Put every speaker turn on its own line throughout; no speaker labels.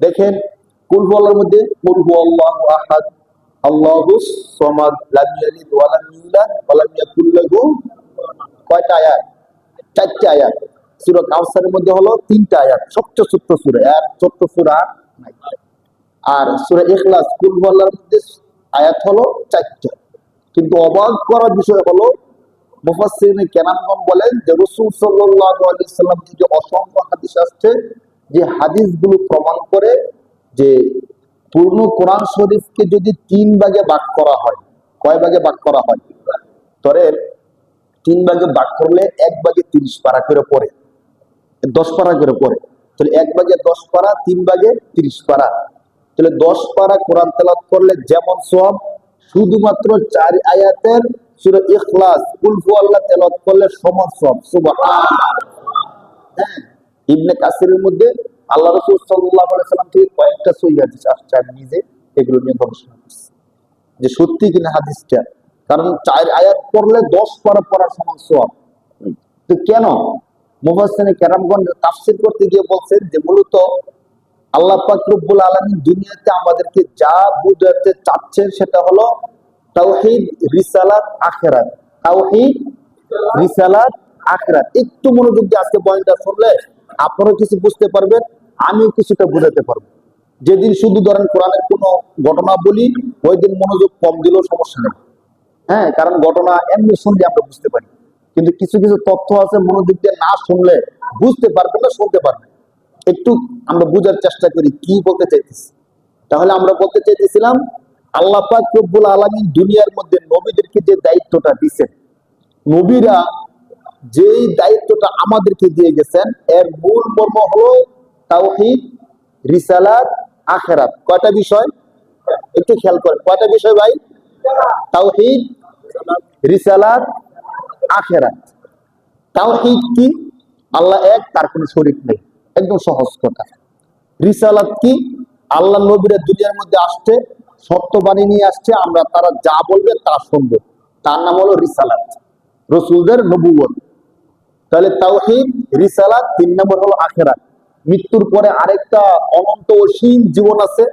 দেখেন কুল হুয়াল্লাহর মধ্যে কুল হুয়াল্লাহু আহাদ আল্লাহুস সামাদ লাম ইয়ালিদ ওয়া লাম ইউলাদ ওয়া লাম ইয়াকুল লাহু কয়টা আয়াত? 4টা আয়াত। সূরা কাউসারের মধ্যে হলো 3টা আয়াত, সবচেয়ে ছোট্ট সূরা, আর ছোট্ট সূরা নাই। আর সূরা ইখলাস কুল হুয়াল্লাহর মধ্যে আয়াত হলো 4টা। কিন্তু অবাক করার বিষয় হলো মুফাসসিরিনে কেরামগণ বলেন যে রাসূল সাল্লাল্লাহু আলাইহি সাল্লাম থেকে অসংখ্য হাদিস আসছে, যে হাদিসগুলো প্রমাণ করে যে পূর্ণ কোরআন শরীফকে যদি 3 ভাগে ভাগ করা হয়, কয় ভাগে ভাগ করা হয়? ধরেন 3 ভাগে ভাগ করলে 1 ভাগে 30 পারা করে পড়ে, 10 পারা করে পড়ে, তাহলে 1 ভাগে 10 পারা, 3 ভাগে 30 পারা, তাহলে 10 পারা কোরআন তেলাওয়াত করলে যেমন সওয়াব, শুধুমাত্র 4 আয়াতের সূরা ইখলাস কুল হুয়াল্লাহ তেলাওয়াত করলে সমান সওয়াব। সুবহানাল্লাহ। হ্যাঁ, ইবনে কাসিরের মধ্যে আল্লাহ রাসূল সাল্লাল্লাহু আলাইহি সাল্লাম থেকে কয়েকটা সহিহ হাদিস আসছে, আমি নিজে এগুলো নিয়ে গবেষণা করছি যে সত্যি কিনা হাদিসটা। কারণ 4 আয়াত পড়লে 10 পারা পড়ার সমান সওয়াব। তো কেন? মুফাসসিরিনে কেরামগণ তাফসীর করতে গিয়ে বলছেন যে মূলত আল্লাহ পাক রব্বুল আলামিন দুনিয়াতে আমাদেরকে যা বুঝাতে চাচ্ছেন সেটা হলো তাওহীদ, রিসালাত, আখিরাত। তাওহীদ, রিসালাত, আখিরাত। একটু মনোযোগ দিয়ে আজকে বয়ানটা শুনলে আপনারাও কিছু বুঝতে পারবেন, আমিও কিছুটা বুঝাতে পারবো। যেদিন শুধু ধরেন কোরআনের কোনো ঘটনা বলি, ওই দিন মনোযোগ কম দিলেও সমস্যা নেই। হ্যাঁ, কারণ ঘটনা এমনি শুনলে আমরা বুঝতে পারি, কিন্তু কিছু কিছু তথ্য আছে মনোযোগ দিয়ে না শুনলে বুঝতে পারবেন না, শুনতে পারবেন। একটু আমরা বুঝার চেষ্টা করি কি বলতে চাইতেছি। তাহলে আমরা বলতে চাইতেছিলাম আল্লাহ পাক রব্বুল আলামিন দুনিয়ার মধ্যে নবীদেরকে যে দায়িত্বটা দিয়েছেন, নবীরা যেই দায়িত্বটা আমাদেরকে দিয়ে গেছেন, এর মূল মর্ম হলো তাওহীদ, রিসালাত, আখিরাত। কয়টা বিষয়? একটু খেয়াল করেন, কয়টা বিষয় ভাই? তাওহীদ, রিসালাত, আখিরাত। তাওহীদ কি? আল্লাহ এক, তার কোনো শরীক নেই, একদম সহজ কথা। রিসালাত কি? আল্লাহ নবীরা দুনিয়ার মধ্যে আসছে, সত্যবাণী নিয়ে আসছে, আমরা তারা যা বলবে তা শুনবো, তার নাম হলো রিসালাত, রাসূলদের নবুয়ত। তাহলে তাওহীদ, রিসালাত, 3 নম্বর হলো আখিরাত। মৃত্যুর পরে আরেকটা অনন্ত অসীম জীবন আছে,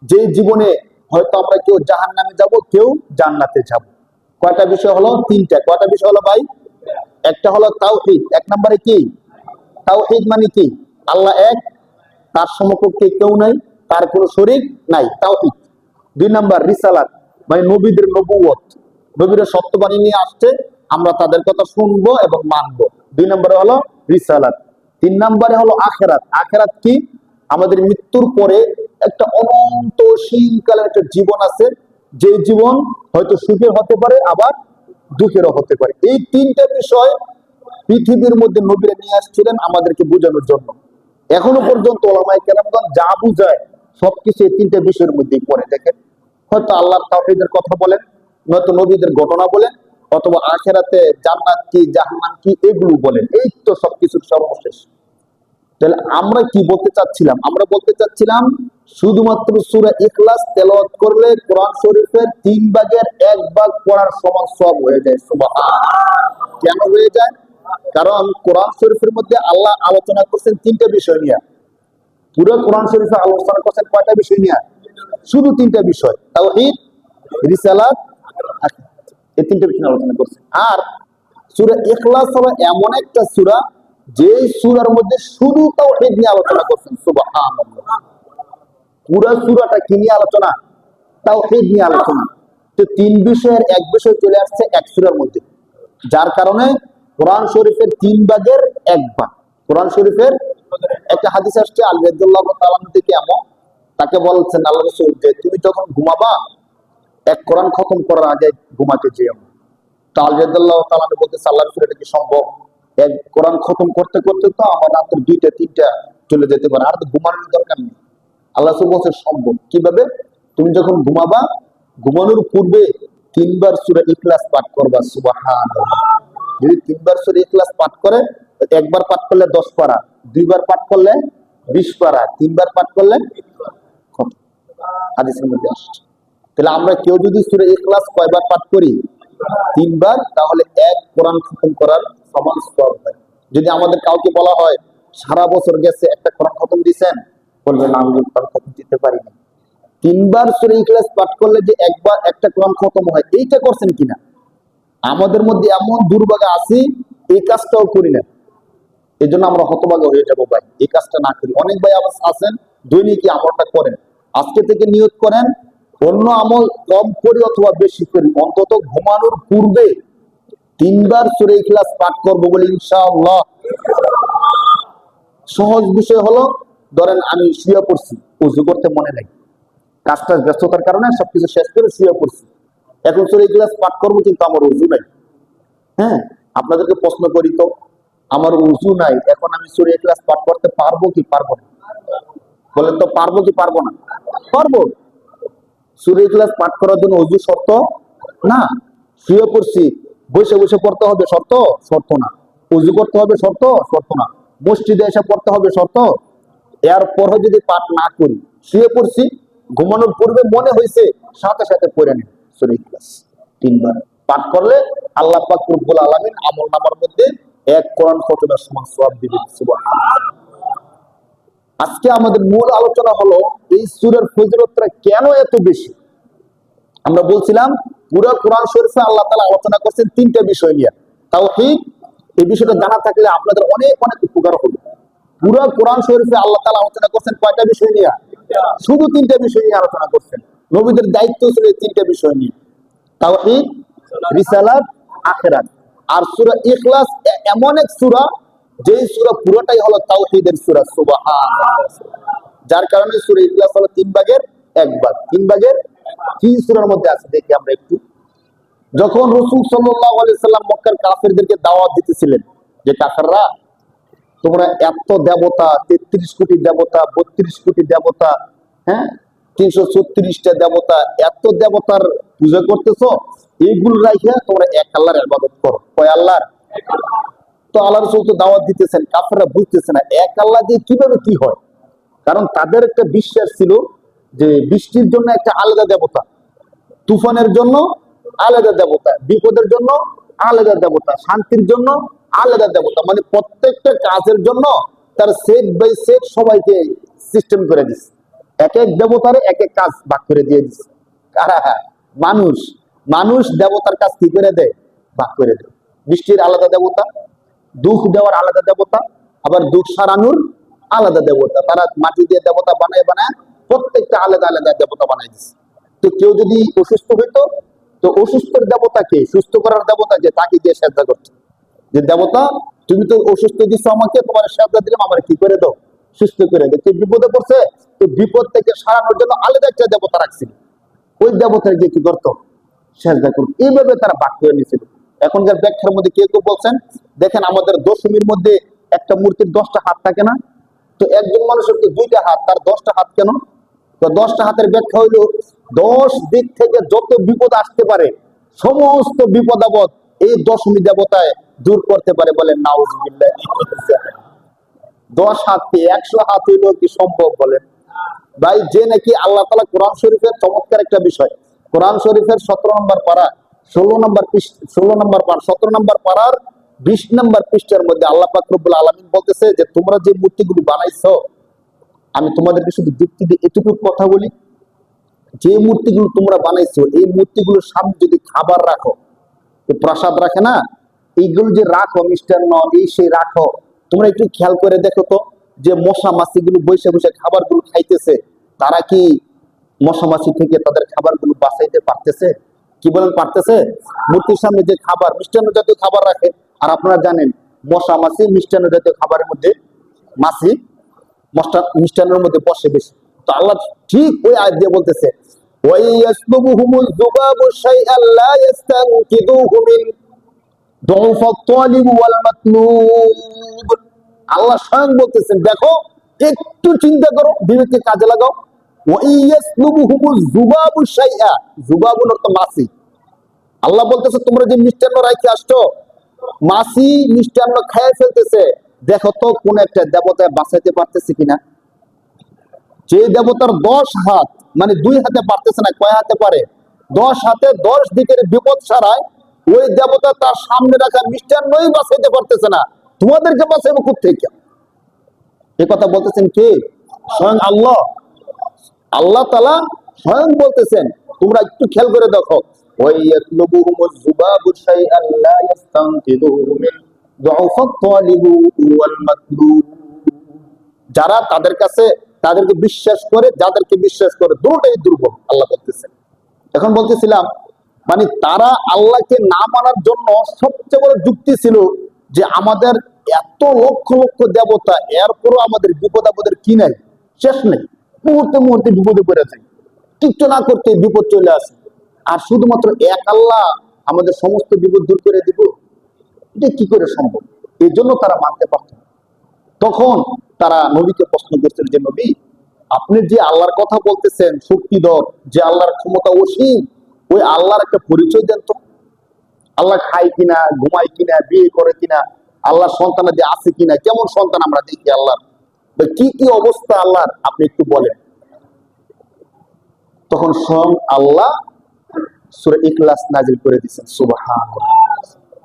যে জীবনে হয়তো আমরা কেউ জাহান্নামে যাব, কেউ জান্নাতে যাব। কয়টা বিষয় হলো? 3টা। কয়টা বিষয় হলো ভাই? একটা হলো তাওহীদ। 1 নম্বরে কি? তাওহীদ মানে কি? আল্লাহ এক, তার সমকক্ষে কেউ নাই, তার কোনো শরীক নাই, তাওহীদ। 2 নম্বর রিসালাত, মানে নবীদের নবুয়ত, নবীরা সত্যবাণী নিয়ে আসছে, আমরা তাদের কথা শুনবো এবং মানবো। 2 নম্বরে হলো রিসালাত। 3 নম্বরে হলো আখিরাত। আখিরাত কি? আমাদের মৃত্যুর পরে একটা অনন্ত অসীমকালের একটা জীবন আছে, যে জীবন হয়তো সুখের হতে পারে, আবার দুঃখেরও হতে পারে। এই 3টা বিষয় পৃথিবীর মধ্যে নবীরা নিয়ে আসছিলেন আমাদেরকে বোঝানোর জন্য। এখনো পর্যন্ত ওলামায়ে কেরামগণ যা বুঝায় সবকিছু এই 3টা বিষয়ের মধ্যেই পড়ে। দেখেন, হয়তো আল্লাহর তাওহীদের কথা বলেন, নয়তো নবীদের ঘটনা বলেন, অথবা আখিরাতে জান্নাত কি জাহান্নাম কি এগুলো বলেন। এই তো সবকিছুর সর্বশেষ। তাহলে আমরা কি বলতে চাচ্ছিলাম? আমরা বলতে চাচ্ছিলাম শুধুমাত্র সূরা ইখলাস তেলাওয়াত করলে কোরআন শরীফের 3 ভাগের 1 ভাগ পড়ার সমান সওয়াব হয়ে যায়। সুবহানাল্লাহ। কেন হয়ে যায়? কারণ কোরআন শরীফের মধ্যে আল্লাহ আলোচনা করছেন 3টা বিষয় নিয়ে। পুরো কোরআন শরীফে আলোচনা করছেন কয়টা বিষয় নিয়ে? শুধু 3টা বিষয়, তাওহীদ, রিসালাত, আখিরাত। এই 3টা বিষয় নিয়ে আলোচনা করছেন। আর সূরা ইখলাস হলো এমন একটা সূরা, যে সূরার মধ্যে শুধু তাওহীদ নিয়ে আলোচনা করছেন। সুবহানাল্লাহ। পুরো সূরাটা কি নিয়ে আলোচনা? তাওহীদ নিয়ে আলোচনা। তো 3 বিষয়ের 1 বিষয় চলে আসছে এক সূরার মধ্যে, যার কারণে কোরআন শরীফের 3 ভাগের 1 ভাগ। কোরআন শরীফের একটা হাদিস আসছে আলী রাদিয়াল্লাহু তাআলা থেকে, এমন তাকে বলছেন আল্লাহ রাসূল যে তুমি যখন ঘুমাবা, এক কোরআন খতম করার আগে ঘুমাতে যেও। তো আলী রাদিয়াল্লাহু তাআলা বলতেছে আল্লাহর রাসূল এটা কি সম্ভব? এক কোরআন খতম করতে করতে তো আমার রাতের 2টা 3টা চলে যেতে পারে, আর তো ঘুমানোর দরকার নেই। আল্লাহ রাসূল বলছে সম্ভব। কিভাবে? তুমি যখন ঘুমাবা, ঘুমানোর পূর্বে 3 বার সূরা ইখলাস পাঠ করবা। সুবহানাল্লাহ। যদি 3 বার সূরা ইখলাস পাঠ করে, 1 বার পাঠ করলে 10 পারা, 2 বার পাঠ করলে 20 পারা, 3 বার পাঠ করলে খতম। হাদিসের মধ্যে আসছে। তাহলে আমরা কেউ যদি সূরা ইখলাস কয়বার পাঠ করি? 3 বার, তাহলে 1 কোরআন খতম করার সমান সওয়াব হয়। যদি আমাদের কাউকে বলা হয় সারা বছর গেছে একটা কোরআন খতম দিয়েছেন, বলবে না হুজুর কোরআন খতম দিতে পারি না। 3 বার সূরা ইখলাস পাঠ করলে যে একবার একটা কোরআন খতম হয়, এইটা করছেন কিনা? আমাদের মধ্যে এমন দুর্ভাগা আছে, এই কাজটাও করি না। এই জন্য আমরা হতভাগা হয়ে যাবো ভাই, এই কাজটা না করি। অনেক ভাই আছেন দৈনিক আমলটা করেন, আজকে থেকে নিয়ত করেন অন্য আমল কম করি অথবা বেশি করি, অন্তত ঘুমানোর পূর্বে 3 বার সূরা ইখলাস পাঠ করবো বলে ইনশাআল্লাহ। সহজ বিষয় হলো, ধরেন আমি শুয়ে পড়ছি, ওযু করতে মনে নাই, কাজটা ব্যস্ততার কারণে সবকিছু শেষ করে শুয়ে পড়ছি, এখন সূরা ইখলাস পাঠ করবো কিন্তু আমার ওযু নাই। হ্যাঁ, আপনাদেরকে প্রশ্ন করি তো, আমার উযু নাই, এখন আমি সূরা ইখলাস পাঠ করতে পারবো কি পারবো না? বলেন তো, পারবো কি পারবো না? পারবো। সূরা ইখলাস পাঠ করার জন্য ওযু শর্ত না। শুয়ে পড়ছি, বসে বসে পড়তে হবে শর্ত? শর্ত না। ওযু করতে হবে শর্ত? শর্ত না। মসজিদে এসে পড়তে হবে শর্ত? এরপরও যদি পাঠ না করি, শুয়ে পড়ছি, ঘুমানোর পূর্বে মনে হয়েছে, সাথে সাথে পড়ে নিন সূরা ইখলাস 3 বার পাঠ করলে আল্লাহ পাক রব্বুল আলামিন আমলনামার মধ্যে 1 কোরআন খতমের সমান সওয়াব দিবেন। সুবহানাল্লাহ। আজকে আমাদের মূল আলোচনা হলো এই সূরার ফজিলতটা কেন এত বেশি। আমরা বলছিলাম পুরো কোরআন শরীফে আল্লাহ তাআলা আলোচনা করছেন 3টা বিষয় নিয়ে। তাওহীদ, এই বিষয়টা জানা থাকলে আপনাদের অনেক অনেক উপকার হবে। পুরো কোরআন শরীফে আল্লাহ তাআলা আলোচনা করছেন কয়টা বিষয় নিয়ে? শুধু 3টা বিষয় নিয়ে আলোচনা করছেন। নবীদের দায়িত্ব ছিল এই 3টা বিষয় নিয়ে, তাওহীদ, রিসালাত, আখিরাত। আর সূরা ইখলাস এমন এক সূরা, যে সূরা পুরোটাই হলো তাওহীদের সূরা। সুবহানাল্লাহ। যার কারণে সূরা ইখলাস হলো 3 ভাগের 1 ভাগ। 3 ভাগের কি সূরার মধ্যে আছে দেখি আমরা একটু। যখন রাসূল সাল্লাল্লাহু আলাইহি সাল্লাম মক্কার কাফেরদেরকে দাওয়াত দিতেছিলেন যে কাফেররা, তোমরা এত দেবতা, 33 কোটি দেবতা, 32 কোটি দেবতা, হ্যাঁ 336টা দেবতা, এত দেবতার পূজা করতেছো, এইগুলো রাখিয়া তোমরা এক আল্লাহর ইবাদত করো। কয় আল্লাহর? তো আল্লাহ রাসূল তো দাওয়াত দিতেছেন, কাফেররা বুঝতেছে না এক আল্লাহ দিয়ে কিভাবে কি হয়। কারণ তাদের একটা বিশ্বাস ছিল যে বৃষ্টির জন্য একটা আলাদা দেবতা, তুফানের জন্য আলাদা দেবতা, বিপদের জন্য আলাদা দেবতা, শান্তির জন্য আলাদা দেবতা, মানে প্রত্যেকটা কাজের জন্য তার সেট বাই সেট সবাইকে সিস্টেম করে দিচ্ছে। এক এক দেবতারে এক এক কাজ ভাগ করে দিয়ে দিচ্ছে। কারা? মানুষ। মানুষ দেবতার কাজ কি করে দেয়? ভাগ করে দেয়। বৃষ্টির আলাদা দেবতা, দুঃখ দেওয়ার আলাদা দেবতা, আবার দুঃখ সারানোর আলাদা দেবতা। তারা মাটি দিয়ে দেবতা বানায় বানায় প্রত্যেকটা আলাদা আলাদা দেবতা বানাই দিচ্ছে। তো কেউ যদি অসুস্থ হইতো, তো অসুস্থের দেবতাকে, সুস্থ করার দেবতাকে, তাকে গিয়ে সেজদা করতো, যে দেবতা তুমি তো অসুস্থ দিচ্ছ আমাকে, তোমার সেজদা দিলাম, আমার কি করে দাও, সুস্থ করে দাও। কে বিপদে পড়ছে, তো বিপদ থেকে সারানোর জন্য আলাদা একটা দেবতা রাখছিল, ওই দেবতার গিয়ে কি করতো, সেজদা করতো। এইভাবে তারা ভাগ করে নিয়েছিল। এখনকার ব্যাখ্যার মধ্যে কেউ কেউ বলছেন, দেখেন আমাদের দশমীর মধ্যে একটা মূর্তির 10টা হাত থাকে না, তো একজন মানুষের তো 2টা হাত, তার 10টা হাত কেন? তো 10টা হাতের ব্যাখ্যা হইল 10 দিক থেকে যত বিপদ আসতে পারে, সমস্ত বিপদ আপদ এই দশমী দেবতায় দূর করতে পারে। বলেন নাউজুবিল্লাহ। 10 হাত কি 100 হাত হইলেও কি সম্ভব? বলেন ভাই। যে নাকি আল্লাহ তাআলা কোরআন শরীফের চমৎকার একটা বিষয়, কোরআন শরীফের 17 নম্বর পারা, 16 নম্বর 17 নম্বর পারার 20 নম্বর পৃষ্ঠার মধ্যে আল্লাহ পাক রব্বুল আলামিন বলতেছে যে তোমরা যে মূর্তিগুলো বানাইছো, আমি তোমাদেরকে শুধু যুক্তি দিয়ে এটুকু কথা বলি, যে মূর্তিগুলো তোমরা বানাইছো, এই মূর্তিগুলোর সামনে যদি খাবার রাখো, প্রসাদ রাখে না, এইগুলো যে রাখো, মিষ্টান্ন এই সেই রাখো, তোমরা একটু খেয়াল করে দেখো তো, যে মশা মাছিগুলো বসে বসে খাবারগুলো খাইতেছে, তারা কি মশা মাছি থেকে তাদের খাবারগুলো বাঁচাইতে পারতেছে? কি বলেন, পারতেছে? মূর্তির সামনে যে খাবার, মিষ্টান্ন জাতীয় খাবার রাখে, আর আপনারা জানেন মশা মাছি মিষ্টান্ন জাতীয় খাবারের মধ্যে, মাছি মিষ্টান্নের মধ্যে বসে বেশি। তো আল্লাহ ঠিক ওই আয়াত দিয়ে বলতেছে, ওয়াইয়াসলুবুহুমুজ যুবাবু শাইআন লা ইস্তানকিদুহু মিন দুফাত তালিব ওয়াল মাতলুব। আল্লাহ স্বয়ং বলতেছেন, দেখো একটু চিন্তা করো, বিবেককে কাজে লাগাও। ওয়াইয়াসলুবুহুমুজ যুবাবু শাইআ, যুবাবুর অর্থ মাছি। আল্লাহ বলতেছে তোমরা যে মিষ্টান্ন রাখতে আসছো, মাছি মিষ্টান্ন খেয়ে ফেলতেছে, দেখো তো কোন একটা দেবতায় বাঁচাইতে পারতেছে কিনা। যে দেবতার 10 হাত, মানে 2 হাতে পারতেছে না, কয় হাতে পারে? 10 হাতে 10 দিকের বিপদ সারায়, ওই দেবতা তার সামনে রাখা মিষ্টান্নই বাঁচাইতে পারতেছে না, তোমাদেরকে বাঁচাইবো কোথেকে? এ কথা বলতেছেন কে? স্বয়ং আল্লাহ, আল্লাহ তাআলা স্বয়ং বলতেছেন, তোমরা একটু খেয়াল করে দেখো, ওয়াইয়াতলুবুহুমুজ যুবাবু শাইআন লা ইস্তানকিদুহু মিন দুআফাত তালিবু ওয়াল মাতলুব। যারা তাদের কাছে তাদেরকে বিশ্বাস করে, যাদেরকে বিশ্বাস করে দুটোই দুর্বল, আল্লাহ বলতেছেন। এখন বলতেছিলাম মানে তারা আল্লাহকে না মানার জন্য সবচেয়ে বড় যুক্তি ছিল যে আমাদের এত লক্ষ লক্ষ দেবতা, এরপরও আমাদের বিপদ আপদের কি নাই, শেষ নেই, মুহূর্তে মুহূর্তে বিপদে পড়ে যায়, কিচ্ছু না করতে বিপদ চলে আসে। আর শুধুমাত্র এক আল্লাহ আমাদের সমস্ত বিপদ দূর করে দিব, এটা কি করে সম্ভব? এই জন্য তারা মানতে পারত না। তখন তারা নবীকে প্রশ্ন করছেন যে নবী, আপনি যে আল্লাহর কথা বলতেছেন শক্তিধর, যে আল্লাহর ক্ষমতা অসীম, ওই আল্লাহর একটা পরিচয় দেন তো। আল্লাহ খায় কিনা, ঘুমায় কিনা, বিয়ে করে কিনা, আল্লাহ সন্তান যে আছে কিনা, কেমন সন্তান আমরা দেখি আল্লাহর, কি কি অবস্থা আল্লাহর, আপনি একটু বলেন। তখন স্বয়ং আল্লাহ সূরা ইখলাস নাজিল করে দিয়েছেন। সুবহানাল্লাহ।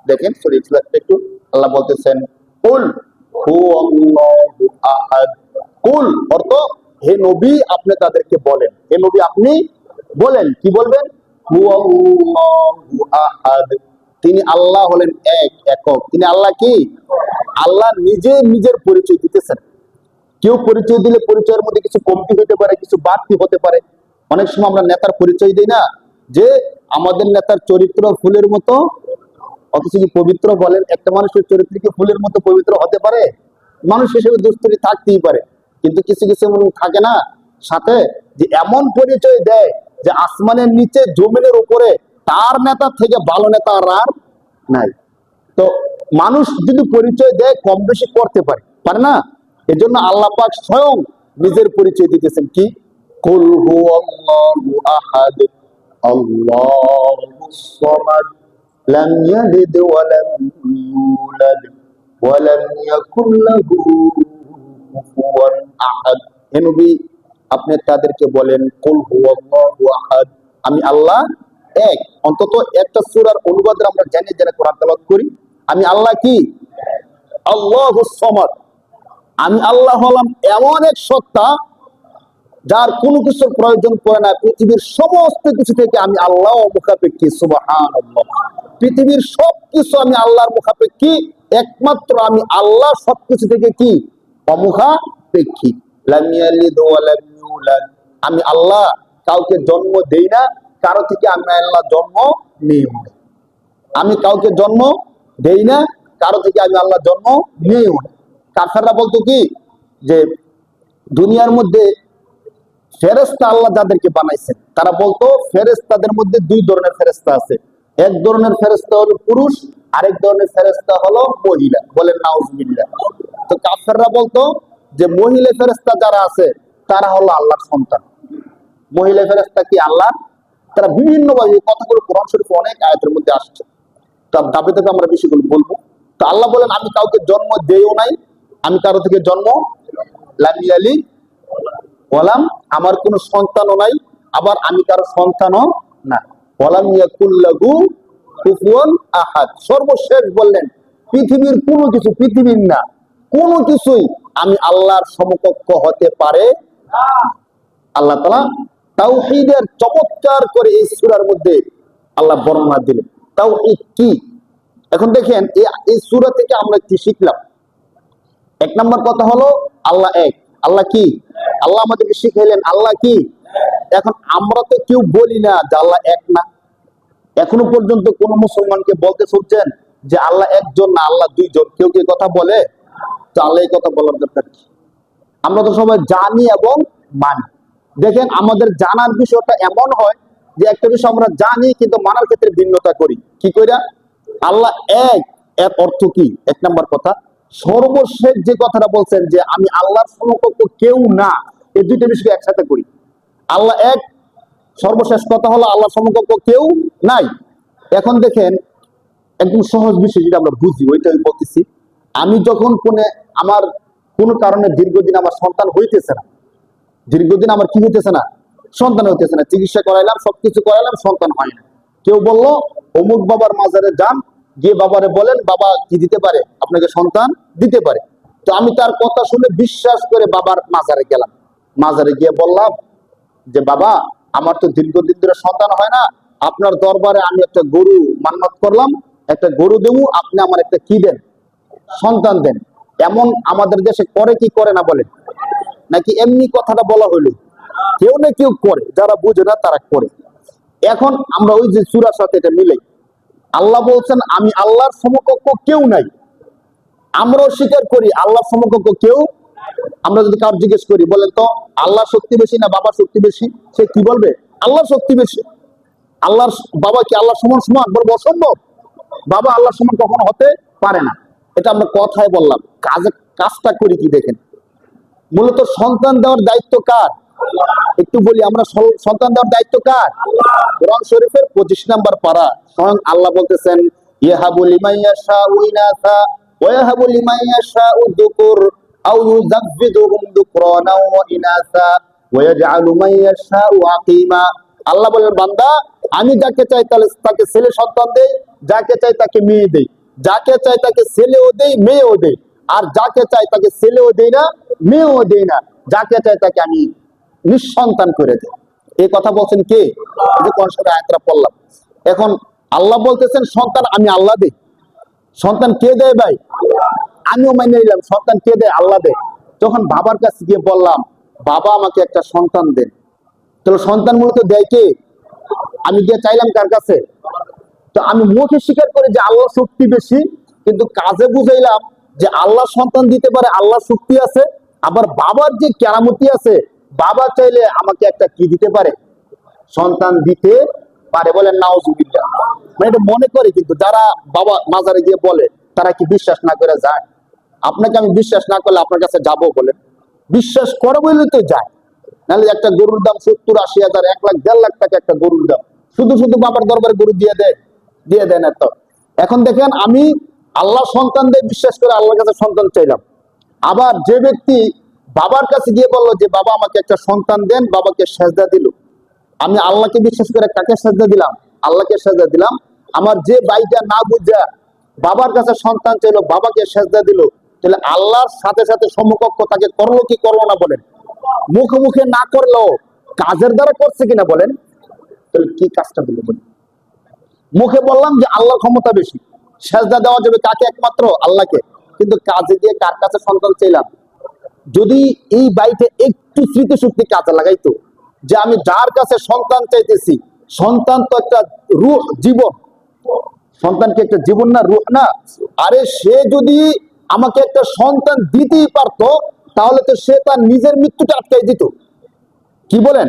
দেখেন সূরা ইখলাস একটু, আল্লাহ বলতেছেন কুল হুয়াল্লাহু আহাদ। কুল অর্থ হে নবী আপনি তাদেরকে বলেন, হে নবী আপনি বলেন, কি বলবেন? হুয়াল্লাহু আহাদ, তিনি আল্লাহ হলেন এক, একক। তিনি আল্লাহ কি? আল্লাহ নিজে নিজের পরিচয় দিতেছেন। কেউ পরিচয় দিলে পরিচয়ের মধ্যে কিছু কমতি হতে পারে, কিছু বাড়তি হতে পারে। অনেক সময় আমরা নেতার পরিচয় দিই না, যে আমাদের নেতার চরিত্র ফুলের মতো, অথচ কি পবিত্র বলেন? একটা মানুষের চরিত্র কি ফুলের মতো পবিত্র হতে পারে? মানুষ হিসেবে দুষ্টুরি থাকতেই পারে, কিন্তু কিছু কিছু এমন থাকে না সাথে, যে এমন পরিচয় দেয় যে আসমানের নিচে জমিনের উপরে তার নেতা থেকে ভালো নেতা আর নাই। তো মানুষ যদি পরিচয় দেয় কম বেশি করতে পারে, পারে না? এজন্য আল্লাহ পাক স্বয়ং নিজের পরিচয় দিতেছেন কি? কুল হুয়াল্লাহু আহাদ আল্লাহুস সামাদ লাম ইয়ালিদ ওয়া লাম ইউলাদ ওয়া লাম ইয়াকুল লাহু কুফুয়ান আহাদ। হে নবী আপনি তাদেরকে বলেন কুল হুয়াল্লাহু আহাদ, আমি আল্লাহ এক। অন্তত একটা সূরার অনুবাদে আমরা জানি, যারা কোরআন তেলাওয়াত করি, আমি আল্লাহ কি? আল্লাহুস সামাদ, আমি আল্লাহ হলাম এমন এক সত্তা যার কোনো কিছুর প্রয়োজন পড়ে না। পৃথিবীর সমস্ত কিছু থেকে আমি আল্লাহ মুখাপেক্ষী। সুবহানাল্লাহ। পৃথিবীর সবকিছু আমি আল্লাহর মুখাপেক্ষী, একমাত্র আমি আল্লাহ সবকিছু থেকে কি? অমুখাপেক্ষী। লাম ইয়ালিদ ওয়া লাম ইউলাদ, আমি আল্লাহ কাউকে জন্ম দেই না, কারো থেকে আমি আল্লাহ জন্ম নেই। আমি কাউকে জন্ম দেই না, কারো থেকে আমি আল্লাহ জন্ম নেই। কাফেররা বলতো কি, যে দুনিয়ার মধ্যে ফেরেশতা আল্লাহ যাদেরকে বানাইছেন, তারা বলতো ফেরেশতাদের মধ্যে দুই ধরনের ফেরেশতা আছে। এক ধরনের ফেরেশতা হলো পুরুষ, আরেক ধরনের ফেরেশতা হলো মহিলা। বলেন নাউজুবিল্লাহ। তো কাফেররা বলতো যে মহিলা ফেরেশতা যারা আছে তারা হলো আল্লাহর সন্তান। মহিলা ফেরেশতা কি আল্লাহ? তারা বিভিন্ন ভাবে কথাগুলো কোরআন শরীফে অনেক আয়াতের মধ্যে আসছে, তার দাবি থেকে আমরা বেশিগুলো বলবো। তো আল্লাহ বলেন আমি কাউকে জন্ম দেইও নাই, আমি কারো থেকে জন্ম লাম ইয়ালিদ ওয়ালাম, আমার কোনো সন্তানও নাই, আবার আমি কারো সন্তানও না। ওয়ালাম ইয়াকুল লাহু কুফুয়ান আহাদ। সর্বশেষ বললেন পৃথিবীর কোনো কিছু, পৃথিবীর না কোনো কিছুই আমি আল্লাহর সমকক্ষ হতে পারে না। আল্লাহ তাআলা তাওহীদের চমৎকার করে এই সূরার মধ্যে আল্লাহ বর্ণনা দিলেন। তাওহীদ কি? এখন দেখেন এই সূরা থেকে আমরা কি শিখলাম? এক নম্বর কথা হলো আল্লাহ এক। আল্লাহ কি? আল্লাহ আমাদেরকে শিখাইলেন আল্লাহ কি? এখন আমরা তো কেউ বলি না যে আল্লাহ এক না। এখনো পর্যন্ত কোন মুসলমানকে বলতে শুনছেন যে আল্লাহ একজন না, আল্লাহ দুইজন? কেউ কি কথা বলে? তো আল্লাহ এই কথা বলার দরকার কি? আমরা তো সবাই জানি এবং মানি। দেখেন আমাদের জানার বিষয়টা এমন হয় যে একটা বিষয় আমরা জানি কিন্তু মানার ক্ষেত্রে ভিন্নতা করি। কি কইরা? আল্লাহ এক, এর অর্থ কি? এক নাম্বার কথা। সর্বশেষ যে কথাটা বলছেন যে আমি আল্লাহর সমকক্ষ কেউ না, এই দুইটা বিষয় একসাথে করি। আল্লাহ এক, সর্বশেষ কথা হলো আল্লাহর সমকক্ষ কেউ নাই। এখন দেখেন একদম সহজ বিষয় যেটা আমরা বুঝি ওইটাই বলতেছি। আমি যখন আমার কোনো কারণে দীর্ঘদিন আমার সন্তান হইতেছে না, দীর্ঘদিন আমার কি হইতেছে না? সন্তান হইতেছে না, চিকিৎসা করাইলাম, সবকিছু করাইলাম, সন্তান হয় না। কেউ বললো অমুক বাবার মাজারে যান, গিয়ে বাবারে বলেন বাবা কি দিতে পারে, আপনাকে সন্তান দিতে পারে। তো আমি তার কথা শুনে বিশ্বাস করে বাবার মাজারে গেলাম, মাজারে গিয়ে বললাম যে বাবা আমার তো দীর্ঘদিন ধরে সন্তান হয় না, আপনার দরবারে আমি একটা গরু মান্নত করলাম, একটা গরু দেবো, আপনি আমার একটা কি দেন, সন্তান দেন। এমন আমাদের দেশে করে কি করে না বলেন? নাকি এমনি কথাটা বলা হইলো? কেউ না কেউ করে, যারা বুঝে না তারা করে। এখন আমরা ওই যে সূরার সাথে এটা মিলাই, আল্লাহ বলছেন আমি আল্লাহর সমকক্ষ কেউ নাই। আমরাও স্বীকার করি আল্লাহর সমকক্ষ কেউ। আমরা যদি কাউকে জিজ্ঞেস করি বলেন তো আল্লাহ শক্তি বেশি না বাবার শক্তি বেশি, সে কি বলবে? আল্লাহর শক্তি বেশি। আল্লাহর বাবা কি আল্লাহর সমান সমান? বলবো অসম্ভব। বাবা আল্লাহর সমান কখনো হতে পারে না। এটা আমরা কথায় বললাম, কাজটা করি কি দেখেন। মূলত সন্তান দেওয়ার দায়িত্ব কার? একটু বলি, আমরা সন্তান দেওয়ার দায়িত্ব কার? কোরআন শরীফের 25 নম্বর পারা স্বয়ং আল্লাহ বলতেছেন ইয়াহাবু লিমান ইয়াশাউ ইনাসা ওয়া ইয়াহাবু লিমান ইয়াশাউ যুকুর আও ইউযাব্বিদুহুম যুকরানা ওয়া ইনাসা ওয়া ইয়াজআলু মান ইয়াশাউ আকিমা। আল্লাহ বলেন বান্দা আমি যাকে চাই তাকে ছেলে সন্তান দেই, যাকে চাই তাকে মেয়ে দেই, যাকে চাই তাকে ছেলেও দেই মেয়েও দেই, আর যাকে চাই তাকে ছেলেও দেই না মেয়েও দেই না, যাকে চাই তাকে আমি নিঃসন্তান করে দেয়। এই কথা বলছেন কে? যে কোন সময় আয়াতটা পড়লাম। এখন আল্লাহ বলতেছেন সন্তান আমি আল্লাহ দেই। সন্তান কে দেয় ভাই? আমিও মেনে নিলাম সন্তান কে দেয়? আল্লাহ দেয়। যখন বাবার কাছে গিয়ে বললাম বাবা আমাকে একটা সন্তান দেন, তাহলে সন্তান মূলত দেয় কে? আমি গিয়ে চাইলাম কার কাছে? তো আমি মুখে স্বীকার করি যে আল্লাহ শক্তি বেশি, কিন্তু কাজে বুঝাইলাম যে আল্লাহ সন্তান দিতে পারে, আল্লাহ শক্তি আছে। আবার বাবার যে কেরামতি আছে, বাবা চাইলে আমাকে একটা কি দিতে পারে? সন্তান দিতে পারে। বলেন নাউজুবিল্লাহ। মানে এটা মনে করে, কিন্তু যারা বাবা মাজারে গিয়ে বলে তারা কি বিশ্বাস না করে যায়? আপনাকে আমি বিশ্বাস না করলে আপনার কাছে যাবো বলেন? বিশ্বাস করে বলে তো যায়। নাহলে একটা গরুর দাম 70-80 হাজার, 1 লাখ 1.5 লাখ টাকা একটা গরুর দাম, শুধু শুধু বাবার দরবারে গরু দিয়ে দেয়? দিয়ে দেয় না তো। এখন দেখেন আমি আল্লাহ সন্তান দিয়ে বিশ্বাস করে আল্লাহর কাছে সন্তান চাইলাম। আবার যে ব্যক্তি বাবার কাছে গিয়ে বললো যে বাবা আমাকে একটা সন্তান দেন, বাবাকে সেজদা দিল, আমি আল্লাহকে বিশ্বাস করে কাকে সেজদা দিলাম? আল্লাহকে সেজদা দিলাম। আমার যে ভাইটা না বুঝা বাবার কাছে সন্তান চাইলো, বাবাকে সেজদা দিল, তাহলে আল্লাহর সাথে সাথে সমকক্ষ তাকে করলো কি করলো না বলেন? মুখে মুখে না করলেও কাজের দ্বারা করছে কিনা বলেন? তাহলে কি কাজটা দিল বলেন? মুখে বললাম যে আল্লাহর ক্ষমতা বেশি, সেজদা দেওয়া যাবে কাকে? একমাত্র আল্লাহকে। কিন্তু কাজে দিয়ে কার কাছে সন্তান চাইলাম? যদি এই বাড়িতে একটু স্মৃতিশক্তি কাজে লাগাইতো যে আমি যার কাছে সন্তান চাইতেছি, সন্তান তো একটা রূহ, জীবন। সন্তান কি একটা জীবন না, রূহ না? আরে সে যদি আমাকে একটা সন্তান দিতেই পারতো, তাহলে তো সে তার নিজের মৃত্যুটা আটকাই দিত। কি বলেন?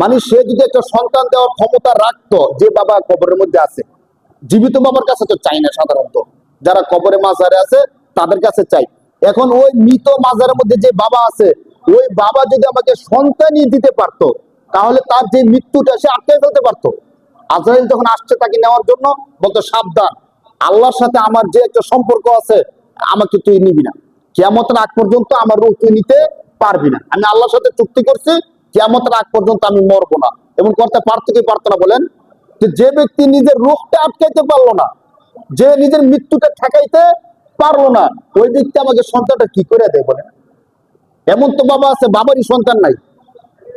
মানে সে যদি একটা সন্তান দেওয়ার ক্ষমতা রাখতো, যে বাবা কবরের মধ্যে আছে, জীবিত বাবার কাছে তো চাই না সাধারণত, যারা কবরে মাজারে আছে তাদের কাছে চাই। এখন ওই মৃত মাজারের মধ্যে যে বাবা আছে, ওই বাবা যদি আমাকে সন্তানই দিতে পারতো, তাহলে তার যে মৃত্যুটা সে আটকে ফেলতে পারতো। আজরাইল যখন আসছে তাকে নেওয়ার জন্য, বলতো সাবধান, আল্লাহর সাথে আমার যে একটা সম্পর্ক আছে, আমাকে তুই নিবি না, কিয়ামতের আগ পর্যন্ত আমার রূহ তুই নিতে পারবি না। আমি আল্লাহর সাথে চুক্তি করছি, কিয়ামতের আগ পর্যন্ত আমি মরবো না। এবং করতে পারতো কি পারতো না বলেন? যে ব্যক্তি নিজের রূহটা আটকাইতে পারলো না, যে নিজের মৃত্যুটা ঠেকাইতে পারলো না, ওই ব্যক্তি আমাকে সন্তানটা কি করে দেয় বলেন? এমন তো বাবা আছে বাবারই সন্তান নাই,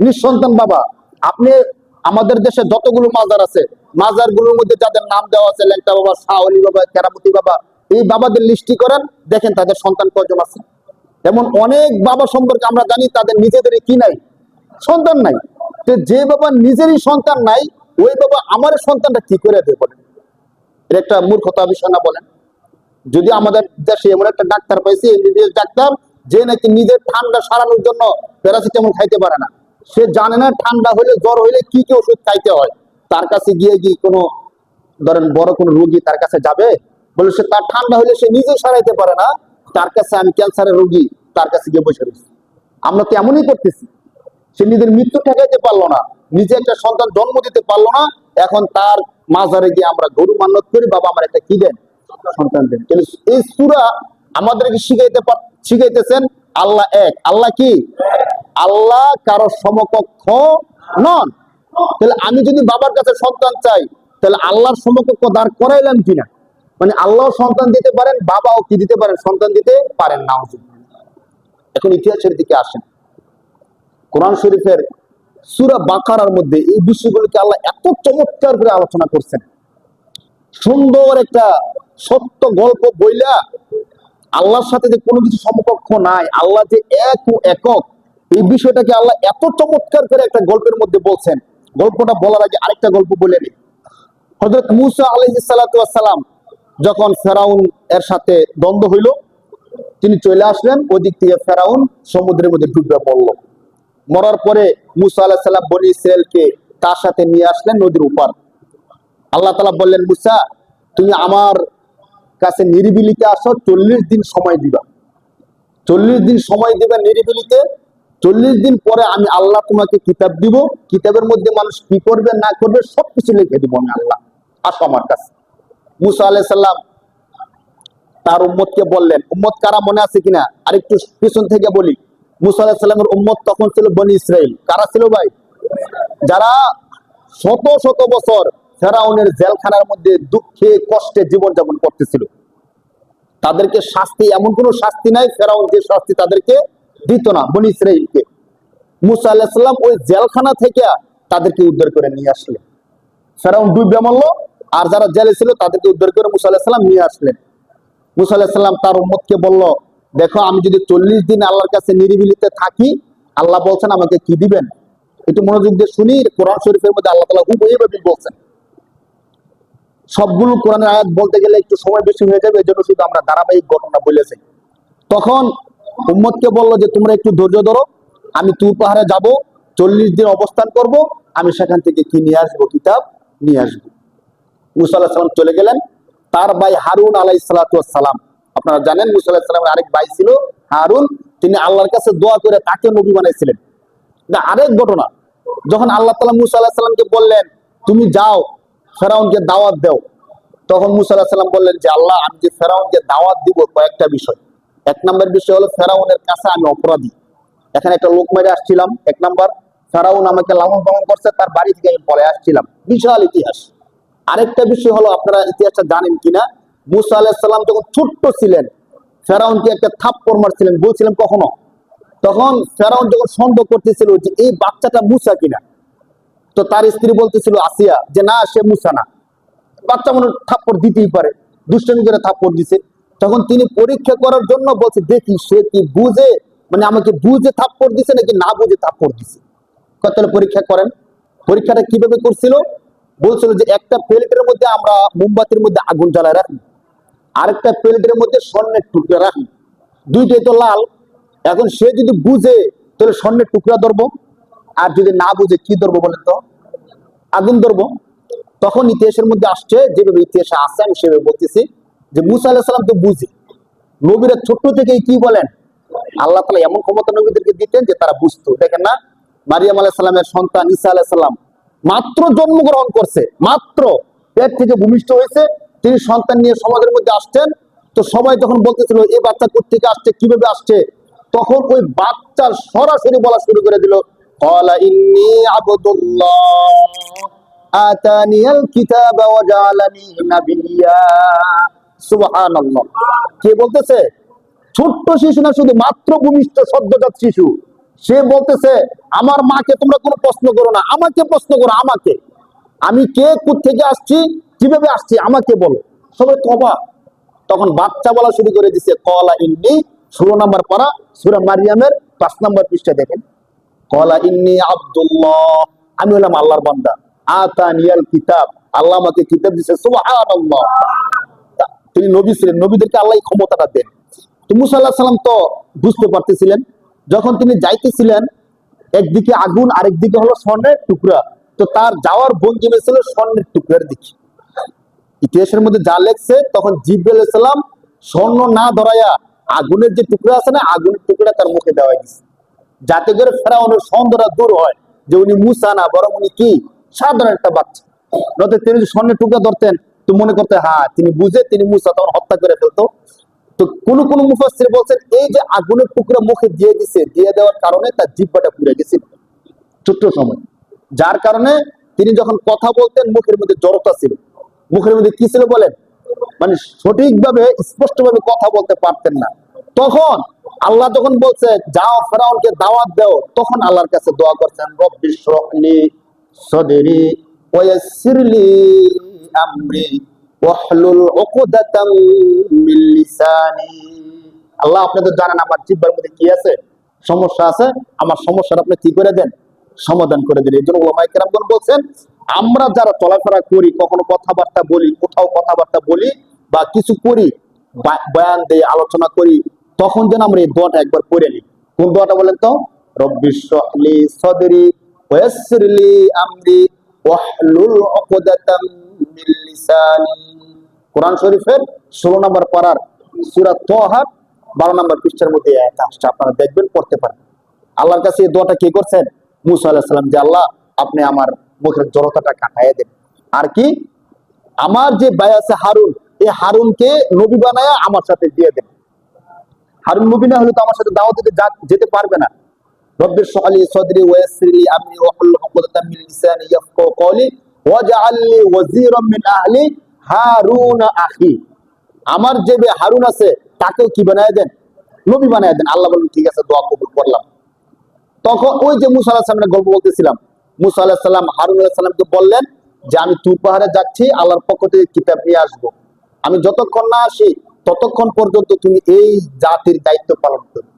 নিঃসন্তান বাবা। আপনি আমাদের দেশে যতগুলো মাজার আছে, মাজার গুলোর মধ্যে যাদের নাম দেওয়া আছে, ল্যাংটা বাবা, শাহলি বাবা, কেরামতি বাবা, এই বাবাদের লিস্টি করেন, দেখেন তাদের সন্তান কয়জন আছে। এমন অনেক বাবা সম্পর্কে আমরা জানি তাদের নিজেদেরই কি নাই, সন্তান নাই। যে বাবা নিজেরই সন্তান নাই, ওই বাবা আমার সন্তানটা কি করে দেয় বলেন? এটা একটা মূর্খতা বিষয় না বলেন? যদি আমাদের দেশে এমন একটা ডাক্তার পাইছি, এমবিবিএস ডাক্তার, যে নাকি নিজের ঠান্ডা সারানোর জন্য প্যারাসিটামল খাইতে পারে না, সে জানে না ঠান্ডা হলে, জ্বর হইলে কি কি ওষুধ খাইতে হয়। তার কাছে গিয়ে কোনো ধরেন বড় কোনো রোগী তার কাছে যাবে, বলে সে তার ঠান্ডা হলে সে নিজে সারাইতে পারে না, তার কাছে আমি ক্যান্সারের রোগী, তার কাছে গিয়ে বসে রয়েছি। আমরা তো এমনই করতেছি। সে নিজের মৃত্যু ঠেকাইতে পারলো না, নিজে একটা সন্তান জন্ম দিতে পারলো না, এখন তার মাজারে গিয়ে আমরা গরু মান্নত করি, বাবা আমার একটা কি দেন, সন্তান দেন। এই সূরা আমাদেরকে শিখাইতেছেন আল্লাহ এক। আল্লাহ কি? আল্লাহ কারো সমকক্ষ নন। তাহলে আমি যদি বাবার কাছে সন্তান চাই, তাহলে আল্লাহর সমকক্ষ দাঁড় করাইলাম কিনা? মানে আল্লাহ সন্তান দিতে পারেন, বাবাও কি দিতে পারেন, সন্তান দিতে পারেন না। এখন ইতিহাসের দিকে আসেন। কোরআন শরীফের সূরা বাকারার মধ্যে এই বিষয়গুলোকে আল্লাহ এত চমৎকার করে আলোচনা করছেন। সুন্দর একটা সত্য গল্প বইলা আল্লাহর সাথে যে কোনো কিছু সমকক্ষ নাই, আল্লাহ যে এক ও একক, এই বিষয়টাকে আল্লাহ এত চমৎকার করে একটা গল্পের মধ্যে বলছেন। গল্পটা বলার আগে আরেকটা গল্প বলে নিই। হযরত মূসা আলাইহিস সালাতু ওয়াস সালাম যখন ফেরাউন এর সাথে দ্বন্দ্ব হইল, তিনি চলে আসলেন, ওই দিক থেকে ফেরাউন সমুদ্রের মধ্যে ডুবে পড়ল। মরার পরে মূসা আলাইহিস সালাম বনী ইসরাইলকে তার সাথে নিয়ে আসলেন নদীর উপর। আল্লাহ তাআলা বললেন, মূসা তুমি আমার কাছে নিরিবিলিতে আসো, 40 দিন সময় দিবা। 40 দিন সময় দিবা নিরিবিলিতে। 40 দিন পরে আমি আল্লাহ তোমাকে কিতাব দিব। কিতাবের মধ্যে মানুষ কি করবে না করবে সবকিছু লিখে দিব আমি আল্লাহ। আসো আমার কাছে। মূসা আলাইহিস সালাম তার উম্মতকে বললেন, উম্মত কারা মনে আছে কিনা আরেকটু পিছন থেকে বলি। মূসা আলাইহিস সালামের উম্মত তখন ছিল বনী ইসরাইল। কারা ছিল ভাই? যারা শত শত বছর ফেরাউনের জেলখানার মধ্যে দুঃখে কষ্টে জীবনযাপন করতেছিল। তাদেরকে শাস্তি, এমন কোন শাস্তি নাই ফেরাউন যে শাস্তি তাদেরকে দিত না বনী ইসরাইলকে। মূসা আলাইহিস সালাম ওই জেলখানা থেকে তাদেরকে উদ্ধার করে নিয়ে আসলেন। ফেরাউন ডুবে মরল, আর যারা জেলে ছিল তাদেরকে উদ্ধার করে মূসা আলাইহিস সালাম নিয়ে আসলেন। মূসা আলাইহিস সালাম তার উম্মতকে বলল, দেখো আমি যদি 40 দিন আল্লাহর কাছে নিরিবিলিতে থাকি, আল্লাহ বলছেন আমাকে কি দিবেন। একটু মনোযোগ দিয়ে শুনি। কোরআন শরীফের মধ্যে আল্লাহ তাআলা হুবহুব বলছেন। সবগুলো কোরআনের আয়াত বলতে গেলে একটু সময় বেশি হয়ে যাবে, এজন্য শুধু আমরা ধারাবাহিক ঘটনা বলেছি। তখন উম্মতকে বললো যে তোমরা একটু ধৈর্য ধরো, আমি তুর পাহাড়ে যাব, 40 দিন অবস্থান করব, আমি সেখান থেকে কি নিয়ে আসবো, কিতাব নিয়ে আসবো। মূসা আলাইহিস সালাম চলে গেলেন। তার ভাই হারুন আলাইহিস সালাতু ওয়াস সালাম, আপনারা জানেন মূসা আলাইহিস সালামের আরেক ভাই ছিল হারুন, তিনি আল্লাহর কাছে দোয়া করে তাকে নবী বানাইছিলেন। না, আরেক ঘটনা, যখন আল্লাহ তাআলা মূসা আলাইহিস সালামকে বললেন তুমি যাও ফেরাউনকে দাওয়াত দাও, তখন মূসা আলাইহিস সালাম বললেন যে আল্লাহ আমি যে ফেরাউনকে দাওয়াত দিব কয়েকটা বিষয়। এক নম্বর বিষয় হলো ফেরাউনের কাছে আমি অপরাধী, এখানে একটা লোক মেরে আসছিলাম। এক নম্বর, ফেরাউন আমাকে লালন পালন করছে, তার বাড়ি থেকে আমি পলে আসছিলাম। বিশাল ইতিহাস। আরেকটা বিষয় হলো, আপনারা ইতিহাসটা জানেন কিনা, মূসা আলাইহিস সালাম যখন ছোট্ট ছিলেন ফেরাউনকে একটা থাপ্পড় মারছিলেন, বলছিলেন কখনো। তখন ফেরাউন যখন সন্দেহ করতেছিল যে এই বাচ্চাটা মূসা কিনা, তো তার স্ত্রী বলতেছিল আসিয়া যে না, সে মূসা না, বাচ্চা মনে থাপ্পড় দিতেই পারে, দুষ্টামি করে থাপ্পড় দিছে। তখন তিনি পরীক্ষা করার জন্য বলছে দেখি সে কি বুঝে, মানে আমাকে বুঝে থাপ্পড় দিছে নাকি না বুঝে থাপ্পড় দিছে। তাহলে পরীক্ষা করেন। পরীক্ষাটা কিভাবে করছিল? বলছিল যে একটা প্লেটের মধ্যে আমরা মোমবাতির মধ্যে আগুন জ্বালায় রাখি, আরেকটা প্লেটের মধ্যে স্বর্ণের টুকরা রাখি, দুইটাই তো লাল। এখন সে যদি বুঝে তাহলে স্বর্ণের টুকরা ধরবো, আর যদি না বুঝে কি ধরবো বলেন তো? আগুন ধরবো। তখন ইতিহাসের মধ্যে আসছে, যেভাবে ইতিহাসে আসছে আমি সেভাবে বলতেছি, যে মূসা আলাইহিস সালাম তো বুঝে, নবীরা ছোট্ট থেকেই কি বলেন, আল্লাহ তাআলা এমন ক্ষমতা নবীদেরকে দিতেন যে তারা বুঝতো। দেখেন না, মারিয়াম আলাইহিস সালামের সন্তান ঈসা আলাইহিস সালাম মাত্র জন্মগ্রহণ করছে, মাত্র পেট থেকে ভূমিষ্ঠ হয়েছে, তিনি সন্তান নিয়ে সমাজের মধ্যে আসছেন। তো সবাই যখন বলতেছিল এই বাচ্চা কোত্থেকে আসছে, কিভাবে আসছে, তখন ওই বাচ্চার সরাসরি বলা শুরু করে দিল, ক্বালা ইন্নী আবদুল্লাহ আতানিয়াল কিতাবা ওয়া জাআলানি নাবিয়্যা। সুবহানাল্লাহ। কে বলতেছে? ছোট্ট শিশু না, শুধু মাত্র ভূমিষ্ঠ সদ্যজাত শিশু। সে বলতেছে আমার মাকে তোমরা কোনো প্রশ্ন করো না, আমাকে প্রশ্ন করো, আমাকে, আমি কে, কোত্থেকে আসছি, কিভাবে আসছি, আমাকে বলো। সবাই তবা। তখন বাচ্চা বলা শুরু করে দিছে, ক্বালা ইন্নী, 16 নম্বর পারা সূরা মারিয়ামের 5 নম্বর পৃষ্ঠা দেখেন, ক্বালা ইন্নী আব্দুল্লাহ, আমি হলাম আল্লাহর বান্দা, আতানিয়াল কিতাব, আল্লাহ আমাকে কিতাব দিয়েছে। সুবহানাল্লাহ। তিনি নবী ছিলেন, নবীদেরকে আল্লাহ এই ক্ষমতাটা দেন। তো মূসা আলাইহিস সালাম তো বুঝতে পারতেছিলেন, যখন তিনি যাইতেছিলেন একদিকে আগুন আরেকদিকে হলো স্বর্ণের টুকরা, তো তার যাওয়ার ভঙ্গিমা ছিল স্বর্ণের টুকরার দিকে। ইতিহাসের মধ্যে যা লেখছে, তখন জিবরাইল আলাইহিস সালাম স্বর্ণ না ধরাইয়া আগুনের যে টুকরা আছে না, আগুনের টুকরা তার মুখে দেওয়া দিয়েছে, যাতে করে ফেরাউনের সন্দেহটা দূর হয় যে উনি মূসা না, বরং উনি কি সাধারণ একটা বাচ্চা। নয়তো তিনি যদি স্বর্ণের টুকরা ধরতেন তো মনে করতে হ্যাঁ তিনি বুঝে তিনি মূসা, তখন হত্যা করে ফেলতো। তো কোন কোন মুফাসসির বলছেন এই যে আগুনের টুকরা মুখে দিয়ে দিছে, দিয়ে দেওয়ার কারণে তার জিহ্বাটা পুড়ে গেছিল ছোট্ট সময়, যার কারণে তিনি যখন কথা বলতেন মুখের মধ্যে জড়তা ছিল। মুখের মধ্যে কি ছিল বলেন, মানে সঠিকভাবে স্পষ্টভাবে কথা বলতে পারতেন না। তখন আল্লাহ যখন বলছে যাও ফেরাউনকে দাওয়াত দাও, তখন আল্লাহর কাছে দোয়া করছেন রব্বিশ রহলি সদরি ওয়াসসিরলি আমরি ওয়াহলুল উকদাতাম মিন লিসানি। আল্লাহ, আপনি তো জানেন আমার জিহ্বার মধ্যে কি আছে, সমস্যা আছে, আমার সমস্যাটা আপনি কি করে দেন, সমাধান করে দিন। এই জন্য ওলামায়ে কেরামগণ বলছেন আমরা যারা চলাফেরা করি, কখনো কথাবার্তা বলি, কোথাও কথাবার্তা বলি বা কিছু করি, বয়ান দেই, আলোচনা করি, তখন যেন আমরা এই দোয়াটা একবার পড়ে নিই। কোন দোয়াটা বলেন তো? রব্বিশ রহলি সদরি ওয়াসসিরলি আমরি ওয়াহলুল উকদাতাম মিন লিসানি। কোরআন শরীফের 16 নম্বর পারার সূরা তাহা 12 নম্বর পৃষ্ঠার মধ্যে এই আয়াত আসছে, আপনারা দেখবেন, পড়তে পারেন। আল্লাহর কাছে এই দোয়াটা কি করছেন মুসা আলাইহিস সালাম, যে আল্লাহ আপনি আমার মুখের জড়তাটা কাটাইয়া দেন, আর কি আমার যে ভাই আছে হারুন, এই হারুনকে নবী বানায়া আমার সাথে দিয়ে দেন। হারুন নবী না হলে তো আমার সাথে দাওয়াত দিতে যেতে পারবে না। রব্বিশ রহলি সদরি ওয়াসসিরলি আমরি ওয়াহলুল উকদাতাম মিন লিসানি ইয়াফকাহু কওলি ওয়াজআল লি ওয়াজিরাম মিন আহলি হারুন আখি। আমার যে হারুন আছে তাকেও কি বানায় দেন, নবী বানায় দেন। আল্লাহ বলেন ঠিক আছে, দোয়া কবুল করলাম। তখন ওই যে মুসা আলাইহিস সালামের গল্প বলতেছিলাম, মুসা আলাইহিস সালাম হারুন আলাইহিস সালামকে বললেন যে আমি তুর পাহাড়ে যাচ্ছি, আল্লাহর পক্ষ থেকে কিতাব নিয়ে আসবো, আমি যতক্ষণ না আসি ততক্ষণ পর্যন্ত তুমি এই জাতির দায়িত্ব পালন করবে।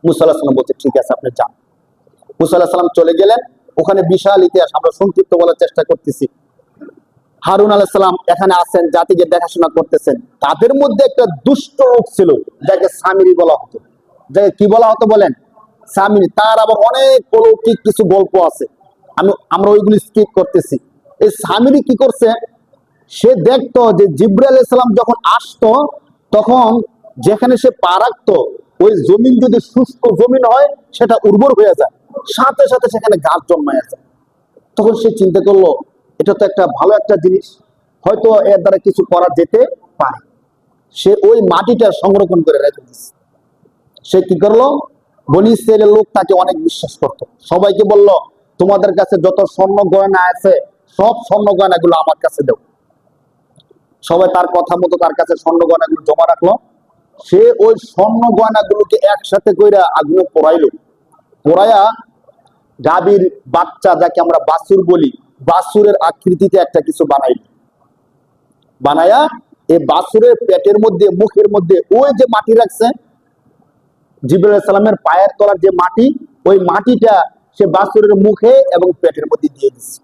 মুসা আলাইহিস সালাম বলছে ঠিক আছে, আপনি যান। মুসা আলাইহিস সালাম চলে গেলেন। ওখানে বিশাল ইতিহাস, আমরা সংক্ষিপ্ত বলার চেষ্টা করতেছি। হারুন আলাইহিস সালাম এখানে আছেন, জাতিকে দেখাশোনা করতেছেন। তাদের মধ্যে একটা দুষ্ট লোক ছিল, যাকে সামিরি বলা হতো। যাকে কি বলা হতো বলেন? সামিরি। তার আবার অনেক অলৌকিক কিছু গল্প আছে, আমরা ওইগুলি স্কিপ করতেছি। এই সামিরি কি করছে, সে দেখতো যে জিবরাইল আলাইহিস সালাম যখন আসতো, তখন যেখানে সে পা রাখতো ওই জমিন যদি শুষ্ক জমিন হয় সেটা উর্বর হয়ে যায়, সাথে সাথে সেখানে গাছ জন্মায় যায়। তখন সে চিন্তা করলো এটা তো একটা ভালো একটা জিনিস, হয়তো এর দ্বারা কিছু করা যেতে পারে। সে ওই মাটিটা সংরক্ষণ করে রেখে দিচ্ছে। সে কি করলো, বনি ইসরাইলের লোক তাকে অনেক বিশ্বাস করত, সবাইকে বলল তোমাদের কাছে যত স্বর্ণ গয়না আছে সব স্বর্ণ গয়নাগুলো আমার কাছে দাও। সবাই তার কথা মতো তার কাছে স্বর্ণ গয়নাগুলো জমা রাখলো। সে ওই স্বর্ণ গয়নাগুলোকে একসাথে কইরা আগুনে পোড়াইলো। পোড়াইয়া গাভীর বাচ্চা, যাকে আমরা বাছুর বলি, বাছুরের আকৃতিতে একটা কিছু বানায়া এই বাছুরের পেটের মধ্যে, মুখের মধ্যে ওই যে মাটি রাখছে জিবরাইল আলাইহিস সালামের পায়ের তলার যে মাটি, ওই মাটিটা সে বাছুরের মুখে এবং পেটের মধ্যে দিয়ে দিচ্ছে।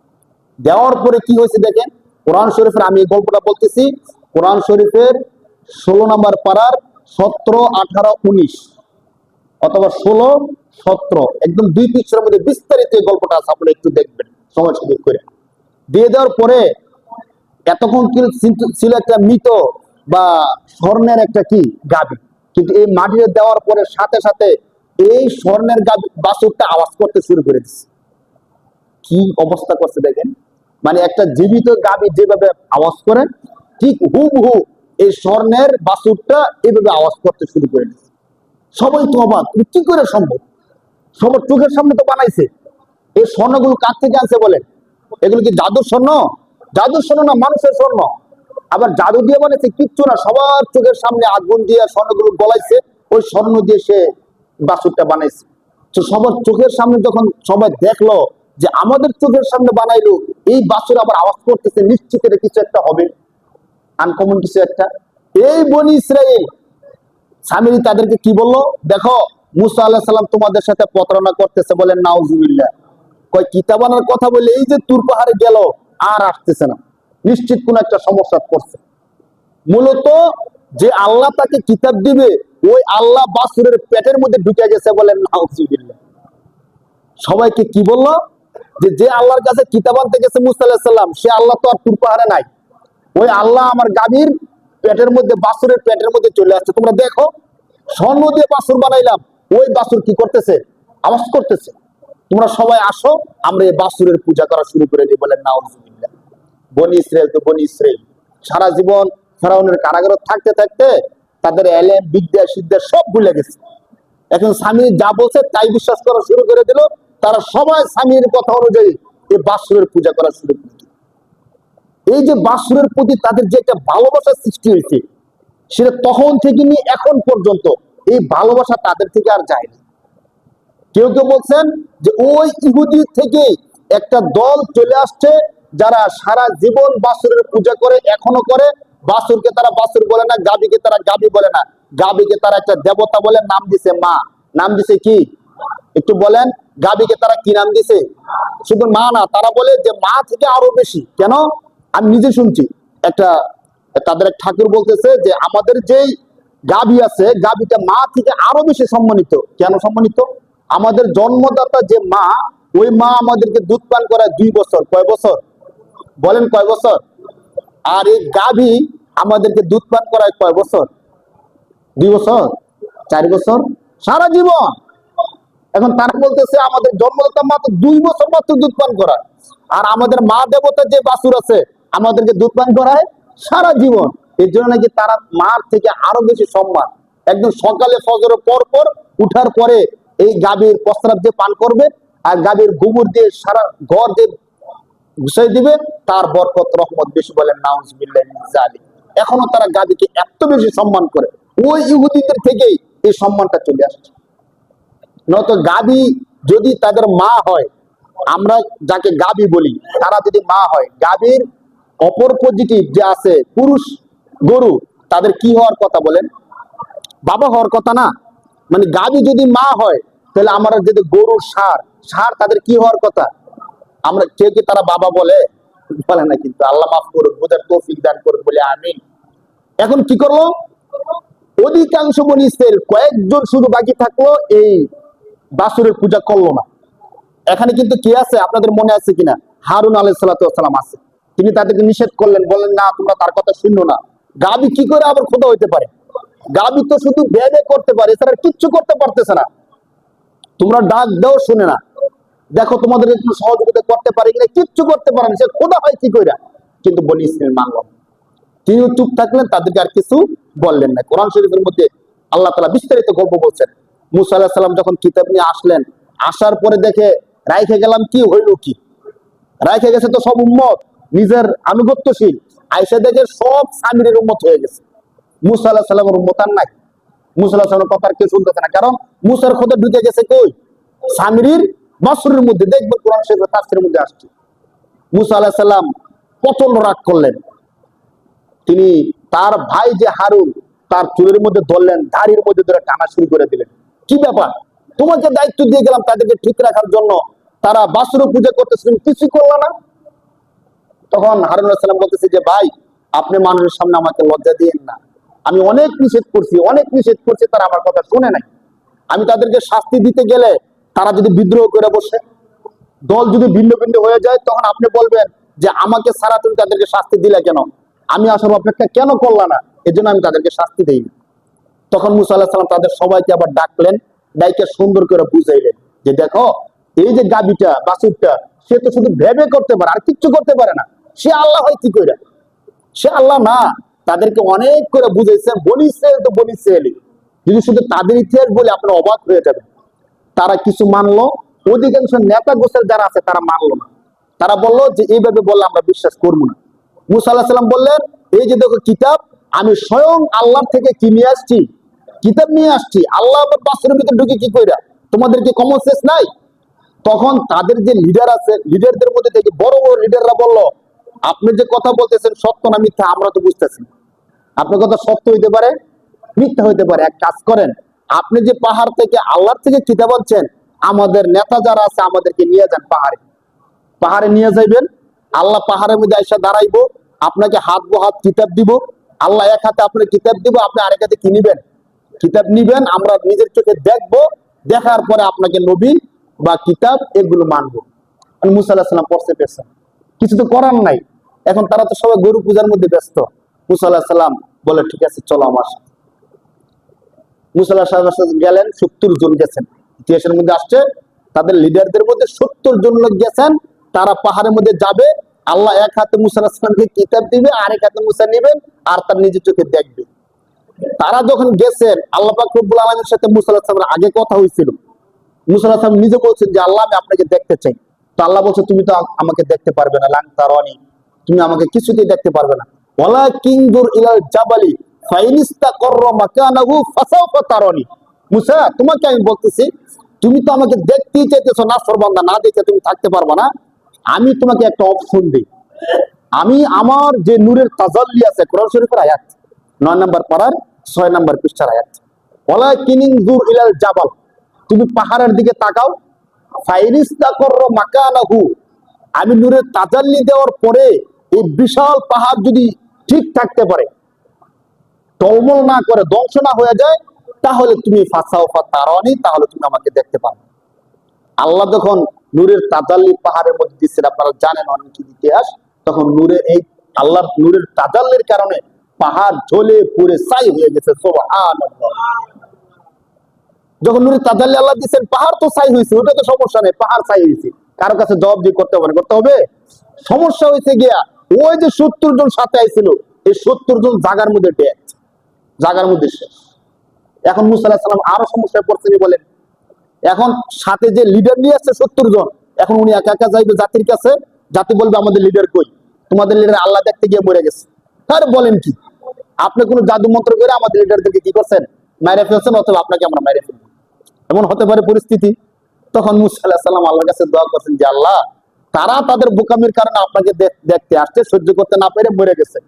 দেওয়ার পরে কি হয়েছে দেখেন, কোরআন শরীফের, আমি এই গল্পটা বলতেছি, কোরআন শরীফের 16 নম্বর পারার 17, 18, 19 অথবা 16, 17, একদম 2 পৃষ্ঠার মধ্যে বিস্তারিত এই গল্পটা আছে, আপনি একটু দেখবেন সময় সুযোগ করে। দিয়ে দেওয়ার পরে এতক্ষণ ছিল একটা মৃত বা স্বর্ণের একটা কি গাভী, কিন্তু এই মাটিতে দেওয়ার পরে সাথে সাথে এই স্বর্ণের গাভী বাছুরটা আওয়াজ করতে শুরু করে দিচ্ছে। কি অবস্থা করছে দেখেন, মানে একটা জীবিত গাভী যেভাবে আওয়াজ করে ঠিক হুবহু এই স্বর্ণের বাছুরটা এইভাবে আওয়াজ করতে শুরু করে দিচ্ছে। সবাই তো অবাক, কি করে সম্ভব? সবার চোখের সামনে তো বানাইছে। এই স্বর্ণগুলো কার থেকে আনছে বলেন? এগুলো কি জাদুর স্বর্ণ? জাদুর স্বর্ণ না, মানুষের স্বর্ণ। আবার জাদু দিয়ে বানাইছে কিচ্ছু না, সবার চোখের সামনে আগুন দিয়ে স্বর্ণগুলো গলাইছে, ওই স্বর্ণ দিয়ে সে বাছুরটা বানাইছে। তো সবার চোখের সামনে যখন সবাই দেখলো যে আমাদের চোখের সামনে বানাইলো, এই বাছুর আবার আওয়াজ করতেছে, নিশ্চিত এটা কিছু একটা হবে, আনকমন কিছু একটা। এই বনি ইসরাইল সামিরি তাদেরকে কি বললো, দেখো মুসা আলাইহিস সালাম তোমাদের সাথে প্রতারণা করতেছে, বলেন নাউজুবিল্লাহ। কয় কিতাব আনার কথা বলে এই যে তুর পাহাড়ে গেল, আর আসতেছে না, নিশ্চিত কোন একটা সমস্যা করছে। মূলত যে আল্লাহ তাকে কিতাব দিবে ওই আল্লাহ বাছুরের পেটের মধ্যে ঢুকে গেছে, বলেন নাউজুবিল্লাহ। সবাইকে কি বললো, যে আল্লাহর কাছে কিতাব আনতে গেছে মুসা আলাইহিস সালাম, সে আল্লাহ তো আর তুর পাহাড়ে নাই, ওই আল্লাহ আমার গাভীর পেটের মধ্যে, বাছুরের পেটের মধ্যে চলে আসছে। তোমরা দেখো, স্বর্ণ দিয়ে বাছুর বানাইলাম, ওই বাছুর কি করতেছে, আওয়াজ করতেছে। তোমরা সবাই আসো, আমরা এই বাছুরের পূজা করা শুরু করে দিই, বলেন নাউজুবিল্লাহ। বনি ইসরাইল তো বনি ইসরাইল, সারা জীবন ফেরাউনের কারাগারে থাকতে থাকতে তাদের এলেম, বিদ্যা, সিদ্ধা সব ভুলে গেছে। এখন স্বামী যা বলছে তাই বিশ্বাস করা শুরু করে দিল। তারা সবাই স্বামীর কথা অনুযায়ী এই বাছুরের পূজা করা শুরু করে দিল। এই যে বাছুরের প্রতি তাদের যে একটা ভালোবাসার সৃষ্টি হয়েছে, সেটা তখন থেকে নিয়ে এখন পর্যন্ত এই ভালোবাসা তাদের থেকে আর যায়নি। কেউ কেউ বলছেন যে ওই ইহুদি থেকে একটা দল চলে আসছে যারা সারা জীবন বাছুরের পূজা করে, এখনো করে। বাছুরকে তারা বাছুর বলে না, গাভীকে তারা গাভী বলে না, গাভীকে তারা একটা দেবতা বলে, নাম দিছে মা। নাম দিছে কি একটু বলেন? গাভীকে তারা কি নাম দিছে? শুধু মা না, তারা বলে যে মা থেকে আরো বেশি। কেন? আমি নিজে শুনছি, একটা তাদের এক ঠাকুর বলতেছে যে আমাদের যেই গাভী আছে, গাভীটা মা থেকে আরো বেশি সম্মানিত। কেন সম্মানিত? আমাদের জন্মদাতা যে মা, ওই মা আমাদেরকে দুধ পান করায় 2 বছর। কয় বছর বলেন? কয় বছর? আর এই গাভী আমাদেরকে দুধ পান করায় কয় বছর? 2 বছর, 4 বছর, সারা জীবন। এখন তারা বলতেছে আমাদের জন্মদাতা মা তো 2 বছর মাত্র দুধ পান করায়, আর আমাদের মা দেবতা যে বাছুর আছে আমাদেরকে দুধ পান করায় সারা জীবন। এর জন্য নাকি তারা মার থেকে আরো বেশি সম্মান। একদম সকালে ফজরের পর পর উঠার পরে এই গাভীর প্রস্রাব যে পান করবে আর গাভীর গোবর দিয়ে সারা ঘর যে গুছাই দিবে, তার বরকত রহমত বেশি। বলেন নাউজুবিল্লাহি মিন যালিক। এখনো তারা গাভীকে এত বেশি সম্মান করে, ওই ইহুদিদের থেকেই এই সম্মানটা চলে আসছে। নয়তো গাভী যদি তাদের মা হয়, আমরা যাকে গাভী বলি, তারা যদি মা হয়, গাভীর অপর পজিটিভ যে আছে পুরুষ গরু, তাদের কি হওয়ার কথা বলেন? বাবা হওয়ার কথা না? মানে গাভী যদি মা হয়, তাহলে আমরা যদি গরুর সার, সার তাদের কি হওয়ার কথা? আমরা কেউ কি তারা বাবা বলে? বলে না। কিন্তু আল্লাহ মাফ করুক, বোঝার তৌফিক দান করুক বলে আমিন। এখন কি করলো? অধিকাংশ বনি ইসরাইল, কয়েকজন শুধু বাকি থাকলো, এই বাছুরের পূজা করলো না। এখানে কিন্তু কি আছে আপনাদের মনে আছে কিনা? হারুন আলাইহিস সালাম আছে। তিনি তাদেরকে নিষেধ করলেন, বললেন না তোমরা তার কথা শুনো না। গাভী কি করে আবার খোদা হইতে পারে? গাভী তো শুধু বেদে করতে পারে, এছাড়া কিচ্ছু করতে পারতেছে না। তোমরা ডাক দাও শুনে না, দেখো তোমাদের একটু সহযোগিতা করতে পারে কিনা। কিচ্ছু করতে পারেন, সে খোদা হয় কি করে? কিন্তু বনি ইসরাইল মানল। তিনি চুপ থাকলেন, তাদেরকে আর কিছু বললেন না। কোরআন শরীফের মধ্যে আল্লাহ তাআলা বিস্তারিত গল্প বলছেন। মুসা আলাইহিস সালাম যখন কিতাব নিয়ে আসলেন, আসার পরে দেখে রাইখে গেলাম, কি হইল? কি রাইখে গেছে? তো সব উম্মত, নিজের আনুগত্যশীল। আয়েশা দেখে সব সামিরের উম্মত হয়ে গেছে, মুসা আলাইহিস সালামের উম্মত আর নাই। মুসা আলাইহিস সালামের কথা আর কেউ শুনতেছে না, কারণ মুসার খোদা ঢুকে গেছে কই? সামিরির বাছুরের মধ্যে। দেখবেন কোরআন শরীফের তাফসীরের মধ্যে আসছে। মুসা আলাইহিস সালাম প্রচন্ড রাগ করলেন। তিনি তার ভাই যে হারুন, তার চুলের মধ্যে ধরলেন, দাড়ির মধ্যে ধরে টানা শুরু করে দিলেন। কি ব্যাপার? তোমাকে দায়িত্ব দিয়ে গেলাম তাদেরকে ঠিক রাখার জন্য, তারা বাছুর পূজা করতেছে, তুমি কিছু করলো না। তখন হারুন আলাইহিস সালাম বলতেছে যে ভাই, আপনি মানুষের সামনে আমাকে লজ্জা দিয়েন না। আমি অনেক নিষেধ করছি, অনেক নিষেধ করছি, তারা আমার কথা শুনে নাই। আমি তাদেরকে শাস্তি দিতে গেলে তারা যদি বিদ্রোহ করে বসে, দল যদি ভিন্ন ভিন্ন হয়ে যায়, তখন আপনি বলবেন যে আমাকে ছাড়া তুমি তাদেরকে শাস্তি দিলে কেন? আমি আসার অপেক্ষা কেন করলা না? এই জন্য আমি তাদেরকে শাস্তি দেইনি। তখন মুসা আলাইহিস সালাম তাদের সবাইকে আবার ডাকলেন, ডাইকে সুন্দর করে বুঝাইলেন যে দেখো, এই যে গাভীটা, বাছুরটা, সে তো শুধু ভেবে করতে পারে, আর কিচ্ছু করতে পারে না। সে আল্লাহ হয় কি করে? সে আল্লাহ না। তাদেরকে অনেক করে বুঝাইছেন। বনি ইসরাইল তো বনি ইসরাইলই। যদি শুধু তাদের ইতিহাস বলে আপনারা অবাক হয়ে যাবেন। তারা কিছু মানলো, অধিকাংশ নেতা গোছের যারা আছে তারা মানলো না। তারা বললো যে এইভাবে বললে আমরা বিশ্বাস করবো না। মুসা আলাইহিস সালাম বললেন, এই যে দেখো কিতাব, আমি স্বয়ং আল্লাহ থেকে কি নিয়ে আসছি? কিতাব নিয়ে আসছি। আল্লাহ আবার বাছুরের ভিতরে ঢুকে কি কইরা? তোমাদের কি কমন সেন্স নাই? তখন তাদের যে লিডার আছে, লিডারদের মধ্যে থেকে বড় বড় লিডাররা বলল, আপনি যে কথা বলতেছেন সত্য না মিথ্যা আমরা তো বুঝতেছি। আপনার কথা সত্য হইতে পারে, মিথ্যা হইতে পারে। এক কাজ করেন, আপনি যে পাহাড় থেকে আল্লাহর থেকে কিতাব আনছেন, আমাদের নেতা যারা আছে আমাদেরকে নিয়ে যান পাহাড়ে। পাহাড়ে নিয়ে যাইবেন, আল্লাহ পাহাড়ের মধ্যে আইসা দাঁড়াইবো, আপনাকে হাত বো হাত কিতাব দিব। আল্লাহ এক হাতে আপনার কিতাব দিব, আপনি আরেক হাতে কি নিবেন? কিতাব নিবেন। আমরা নিজের চোখে দেখবো, দেখার পরে আপনাকে নবী বা কিতাব এগুলো মানবো। মুসা আলাইহিস সালাম পড়তে পেরেছেন, কিছু তো করার নাই। এখন তারা তো সবাই গরু পূজার মধ্যে ব্যস্ত। মুসা আলাইহিস সালাম বলে ঠিক আছে চলো আমার সাথে। মুসা আলাইহিস সালাম গেলেন, 70 জন গেছেন। ইতিহাসের মধ্যে আসছে তাদের লিডারদের মধ্যে 70 জন লোক গেছেন। তারা পাহাড়ের মধ্যে যাবে, আল্লাহ এক হাতে মুসা আলাইহিস সালামকে কিতাব দিবে, আরেক হাতে মুসা নেবেন, আর তার নিজের চোখে দেখবে। তারা যখন গেছেন, আল্লাহ পাক রব্বুল আলামিনের সাথে মুসা আলাইহিস সালামের আগে কথা হয়েছিল। মুসা আলাইহিস সালাম নিজে বলছেন যে আল্লাহ আমি আপনাকে দেখতে চাই। তো আল্লাহ বলছে তুমি তো আমাকে দেখতে পারবে না, লান তারানি, তুমি আমাকে কিছুতেই দেখতে পারবে না। ওয়ালাকিন যুর ইলাল জাবালি ফাইনিস্তাকাররা মাকানাহু ফাসাউফা তারানি। মুসা, তোমাকে আমি বলতেছি, তুমি তো আমাকে দেখতেই চাইতেছো না, সরবান্দা না দেখে তুমি থাকতে পারবা না। আমি তোমাকে একটা অপশন দিই। আমি আমার যে নূরের তাজাল্লি আছে, কোরআন শরীফের আয়াত 9 নম্বর পারার 6 নম্বর পৃষ্ঠার আয়াত, ওয়ালাকিনিন যুর ইলাল জাবাল, তুমি পাহাড়ের দিকে তাকাও, ফাইনিস্তাকাররা মাকানাহু, আমি নূরের তাজাল্লি দেওয়ার পরে এই বিশাল পাহাড় যদি ঠিক থাকতে পারে, টলমল না করে, ধ্বংস না হয়ে যায়, তাহলে তুমি ফাসাউফা তারানি, তাহলে তুমি আমাকে দেখতে পাবে। আল্লাহ যখন নূরের তাজাল্লি পাহাড়ের মধ্যে দিচ্ছেন, আপনারা জানেন অনেক ইতিহাস, তখন এই আল্লাহর নূরের তাজাল্লির কারণে পাহাড় ঝলে পুড়ে ছাই হয়ে গেছে। সুবহানাল্লাহ। যখন নূরের তাজাল্লি আল্লাহ দিচ্ছেন, পাহাড় তো ছাই হয়েছে, ওটা তো সমস্যা নেই, পাহাড় ছাই হয়েছে, কারো কাছে জবাব দিয়ে করতে হবে, করতে হবে। সমস্যা হয়েছে গিয়া ওই যে 70 জন সাথে আইছিল, এই 70 জন জাগার মধ্যে ডেট, জাগার মধ্যে শেষ। এখন মুসা আলাইহিস সালাম আরো সমস্যায় পড়ছেন, বলেন। এখন সাথে যে লিডার নিয়ে আসছে 70 জন, এখন উনি একা একা যাইবে জাতির কাছে, জাতি বলবে আমাদের লিডার কই, তোমাদের লিডার আল্লাহ দেখতে গিয়ে মরে গেছে। আরে বলেন কি, আপনি কোনো জাদু মন্ত্র করে আমাদের লিডারদেরকে কি করছেন, মাইরে ফেলছেন, অথবা আপনাকে আমরা মাইরে ফেলবো, এমন হতে পারে পরিস্থিতি। তখন মুসা আলাইহিস সালাম আল্লাহর কাছে দোয়া করছেন যে আল্লাহ, তারা তাদের বোকামির কারণে আপনাকে দেখতে আসছে, সহ্য করতে না পেরে মরে গেছে।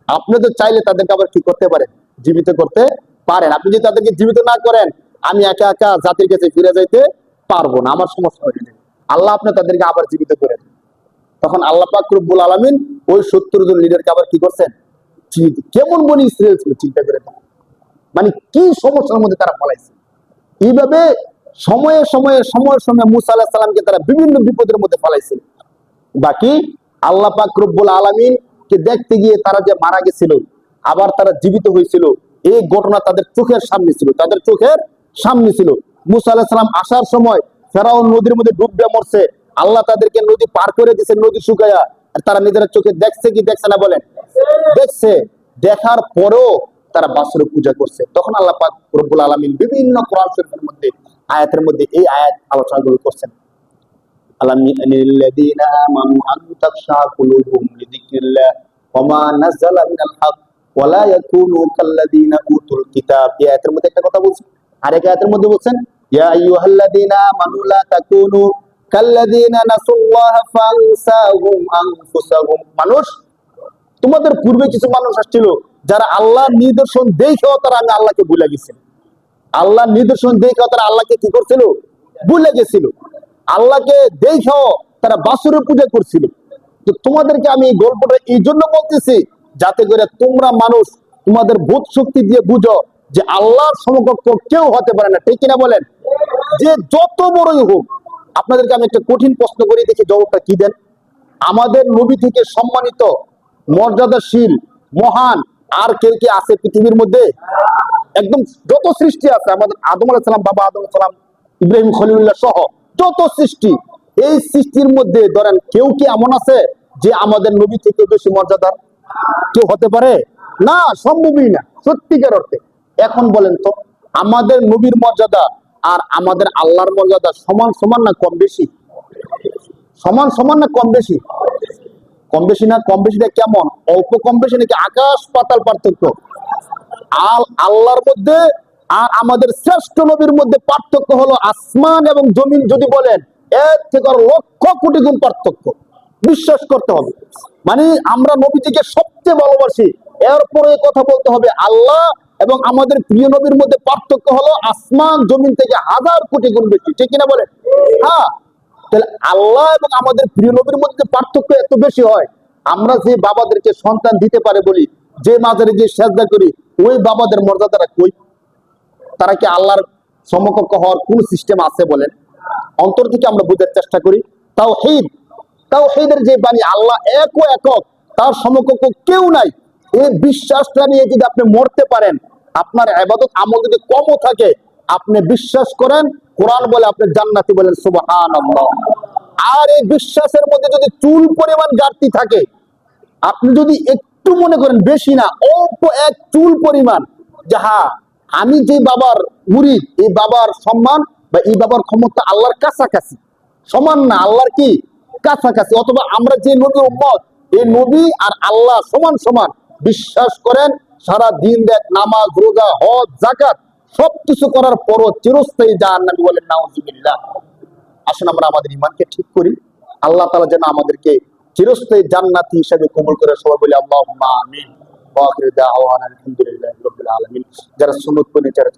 আপনি তো চাইলে তাদেরকে আবার কি করতে পারেন, জীবিত করতে পারেন। আপনি যদি তাদেরকে জীবিত না করেন, আমি একা একা জাতির কাছে ফিরে যাইতে পারবো না, আমার সমস্যা হয়ে যাবে। আল্লাহ আপনি তাদেরকে আবার জীবিত করেন। তখন আল্লাহ পাক রব্বুল আলামিন ওই 70 জন লিডারকে আবার কি করছেন, জীবিত। কেমন বনি ইসরাইল ছিল চিন্তা করে, মানে কি সমস্যার মধ্যে তারা ফলাইছে। এইভাবে সময়ে সময়ে মুসা আলাইহিস সালামকে তারা বিভিন্ন বিপদের মধ্যে ফলাইছে। বাকি আল্লাহ পাক রব্বুল আলামিন কে দেখতে গিয়ে তারা যে মারা গেছিল, আবার তারা জীবিত হয়েছিল, এই ঘটনা তাদের চোখের সামনে ছিল, তাদের চোখের সামনে ছিল। মুসা আলাইহিস সালাম আসার সময় ফেরাউন নদীর মধ্যে ডুব দিয়ে মরছে, আল্লাহ তাদেরকে নদী পার করে দিয়েছে, নদী শুকায়া। আর তারা নিজের চোখে দেখছে কি দেখছে না, বলেন? দেখছে। দেখার পরেও তারা বাছুর পূজা করছে। তখন আল্লাহ পাক রব্বুল আলামিন বিভিন্ন কোরআন শরীফের মধ্যে, আয়াতের মধ্যে এই আয়াত আলোচনাগুলো করছেন। আলাম ইয়ানিল্লাযীনা আমানু আন তাখশা কুলুবুহুম লিযিকরিল্লাহ ওয়া মা নাযালা মিনাল হক ওয়া লা ইয়াকুনু কাল্লাযীনা উতুল কিতাব। এই আয়াতের মধ্যে একটা কথা বলছেন, আর এক আয়াতের মধ্যে বলছেন ইয়া আইয়ুহাল্লাযীনা আমানু লা তাকুনু কাল্লাযীনা নাসুল্লাহা ফানসাহুম আনফুসাহুম। মানুষ, তোমাদের পূর্বে কিছু মানুষ আসছিল যারা আল্লাহর নিদর্শন দেখেও তারা আল্লাহকে ভুলে গেছিল। আল্লাহর নিদর্শন দেখেও তারা আল্লাহকে কি করছিল, ভুলে গেছিল। আল্লাহকে দেখেও তারা বাছুরের পূজা করছিল। তো তোমাদেরকে আমি এই গল্পটা এই জন্য বলতেছি, যাতে করে তোমরা মানুষ তোমাদের বোধ শক্তি দিয়ে বুঝো যে আল্লাহর সমকক্ষ কেউ হতে পারে না, ঠিক কিনা বলেন? যে যত বড়ই হোক। আপনাদেরকে আমি একটা কঠিন প্রশ্ন করি, দেখি জবাবটা কি দেন। আমাদের নবী থেকে সম্মানিত, মর্যাদাশীল, মহান আর কে কে আছে পৃথিবীর মধ্যে? একদম যত সৃষ্টি আছে, আমাদের আদম আলাইহিস সালাম, বাবা আদম আলাইহিস সালাম, ইব্রাহিম খলিলুল্লাহ সহ যত সৃষ্টি, এই সৃষ্টির মধ্যে ধরেন কেউ কি এমন আছে যে আমাদের নবী থেকে বেশি মর্যাদার? কেউ হতে পারে না, সম্ভবই না সত্যিকার অর্থে। এখন বলেন তো, আমাদের নবীর মর্যাদা আর আমাদের আল্লাহর মর্যাদা সমান সমান না কম বেশি? সমান সমান না কম বেশি? কম বেশি না? কম বেশিটা কেমন? অল্প কম বেশি নাকি আকাশ পাতাল পার্থক্য? আল্লাহর মধ্যে আর আমাদের শ্রেষ্ঠ নবীর মধ্যে পার্থক্য হলো আসমান এবং জমিন। যদি বলেন, এর থেকে লক্ষ কোটি গুণ পার্থক্য। বিশ্বাস করতে হবে। মানে আমরা নবীজিকে সবচেয়ে ভালোবাসি, এরপরে কথা বলতে হবে আল্লাহ এবং আমাদের প্রিয় নবীর মধ্যে পার্থক্য হলো আসমান জমিন থেকে হাজার কোটি গুণ বেশি, ঠিক কিনা বলেন? হ্যাঁ। তাহলে আল্লাহ এবং আমাদের প্রিয় নবীর মধ্যে পার্থক্য এত বেশি হয়, আমরা যে বাবাদেরকে সন্তান দিতে পারে বলি, যে মাজারে যে সেজদা করি, ওই বাবাদের মর্যাদাটা কই? তারা কি আল্লাহর সমকক্ষ হওয়ার কোন সিস্টেম আছে বলেন? অন্তর থেকে আমরা বোঝার চেষ্টা করি। তাওহীদের যে বাণী, আল্লাহ এক ও একক, তার সমকক্ষ কেউ নাই, এই বিশ্বাসটা নিয়ে যদি আপনি মরতে পারেন, আপনার ইবাদত আমল যদি কমও থাকে, আপনি বিশ্বাস করেন কোরআন বলে আপনি জান্নাতি, বলেন সুবহানাল্লাহ। আর এই বিশ্বাসের মধ্যে যদি চুল পরিমাণ ঘাটতি থাকে, আপনি যদি একটু মনে করেন, বেশি না, অল্প এক চুল পরিমাণ, যাহা আমি যে বাবার মুরিদ, এই বাবার সম্মান বা এই বাবার ক্ষমতা আল্লাহর কাছাকাছি, সমান না, আল্লাহর কি কাছাকাছি, অথবা আমরা যে নবীর উম্মত, এই নবী আর আল্লাহ সমান সমান, বিশ্বাস করেন সারা দিন রাত নামাজ রোজা হজ যাকাত সবকিছু করার পরও চিরস্থায়ী জাহান্নামী বলেন নাউজুবিল্লাহ। আসুন আমরা আমাদের ঈমানকে ঠিক করি, আল্লাহ তাআলা যেন আমাদেরকে চিরস্থায়ী জান্নাতি হিসেবে কবুল করে। সবাই বলি আল্লাহুম্মা আমিন। ওয়া আখিরু দাওয়ানা আলহামদুলিল্লাহি রাব্বিল আলামিন। যারা সুন্নাত পরিচালক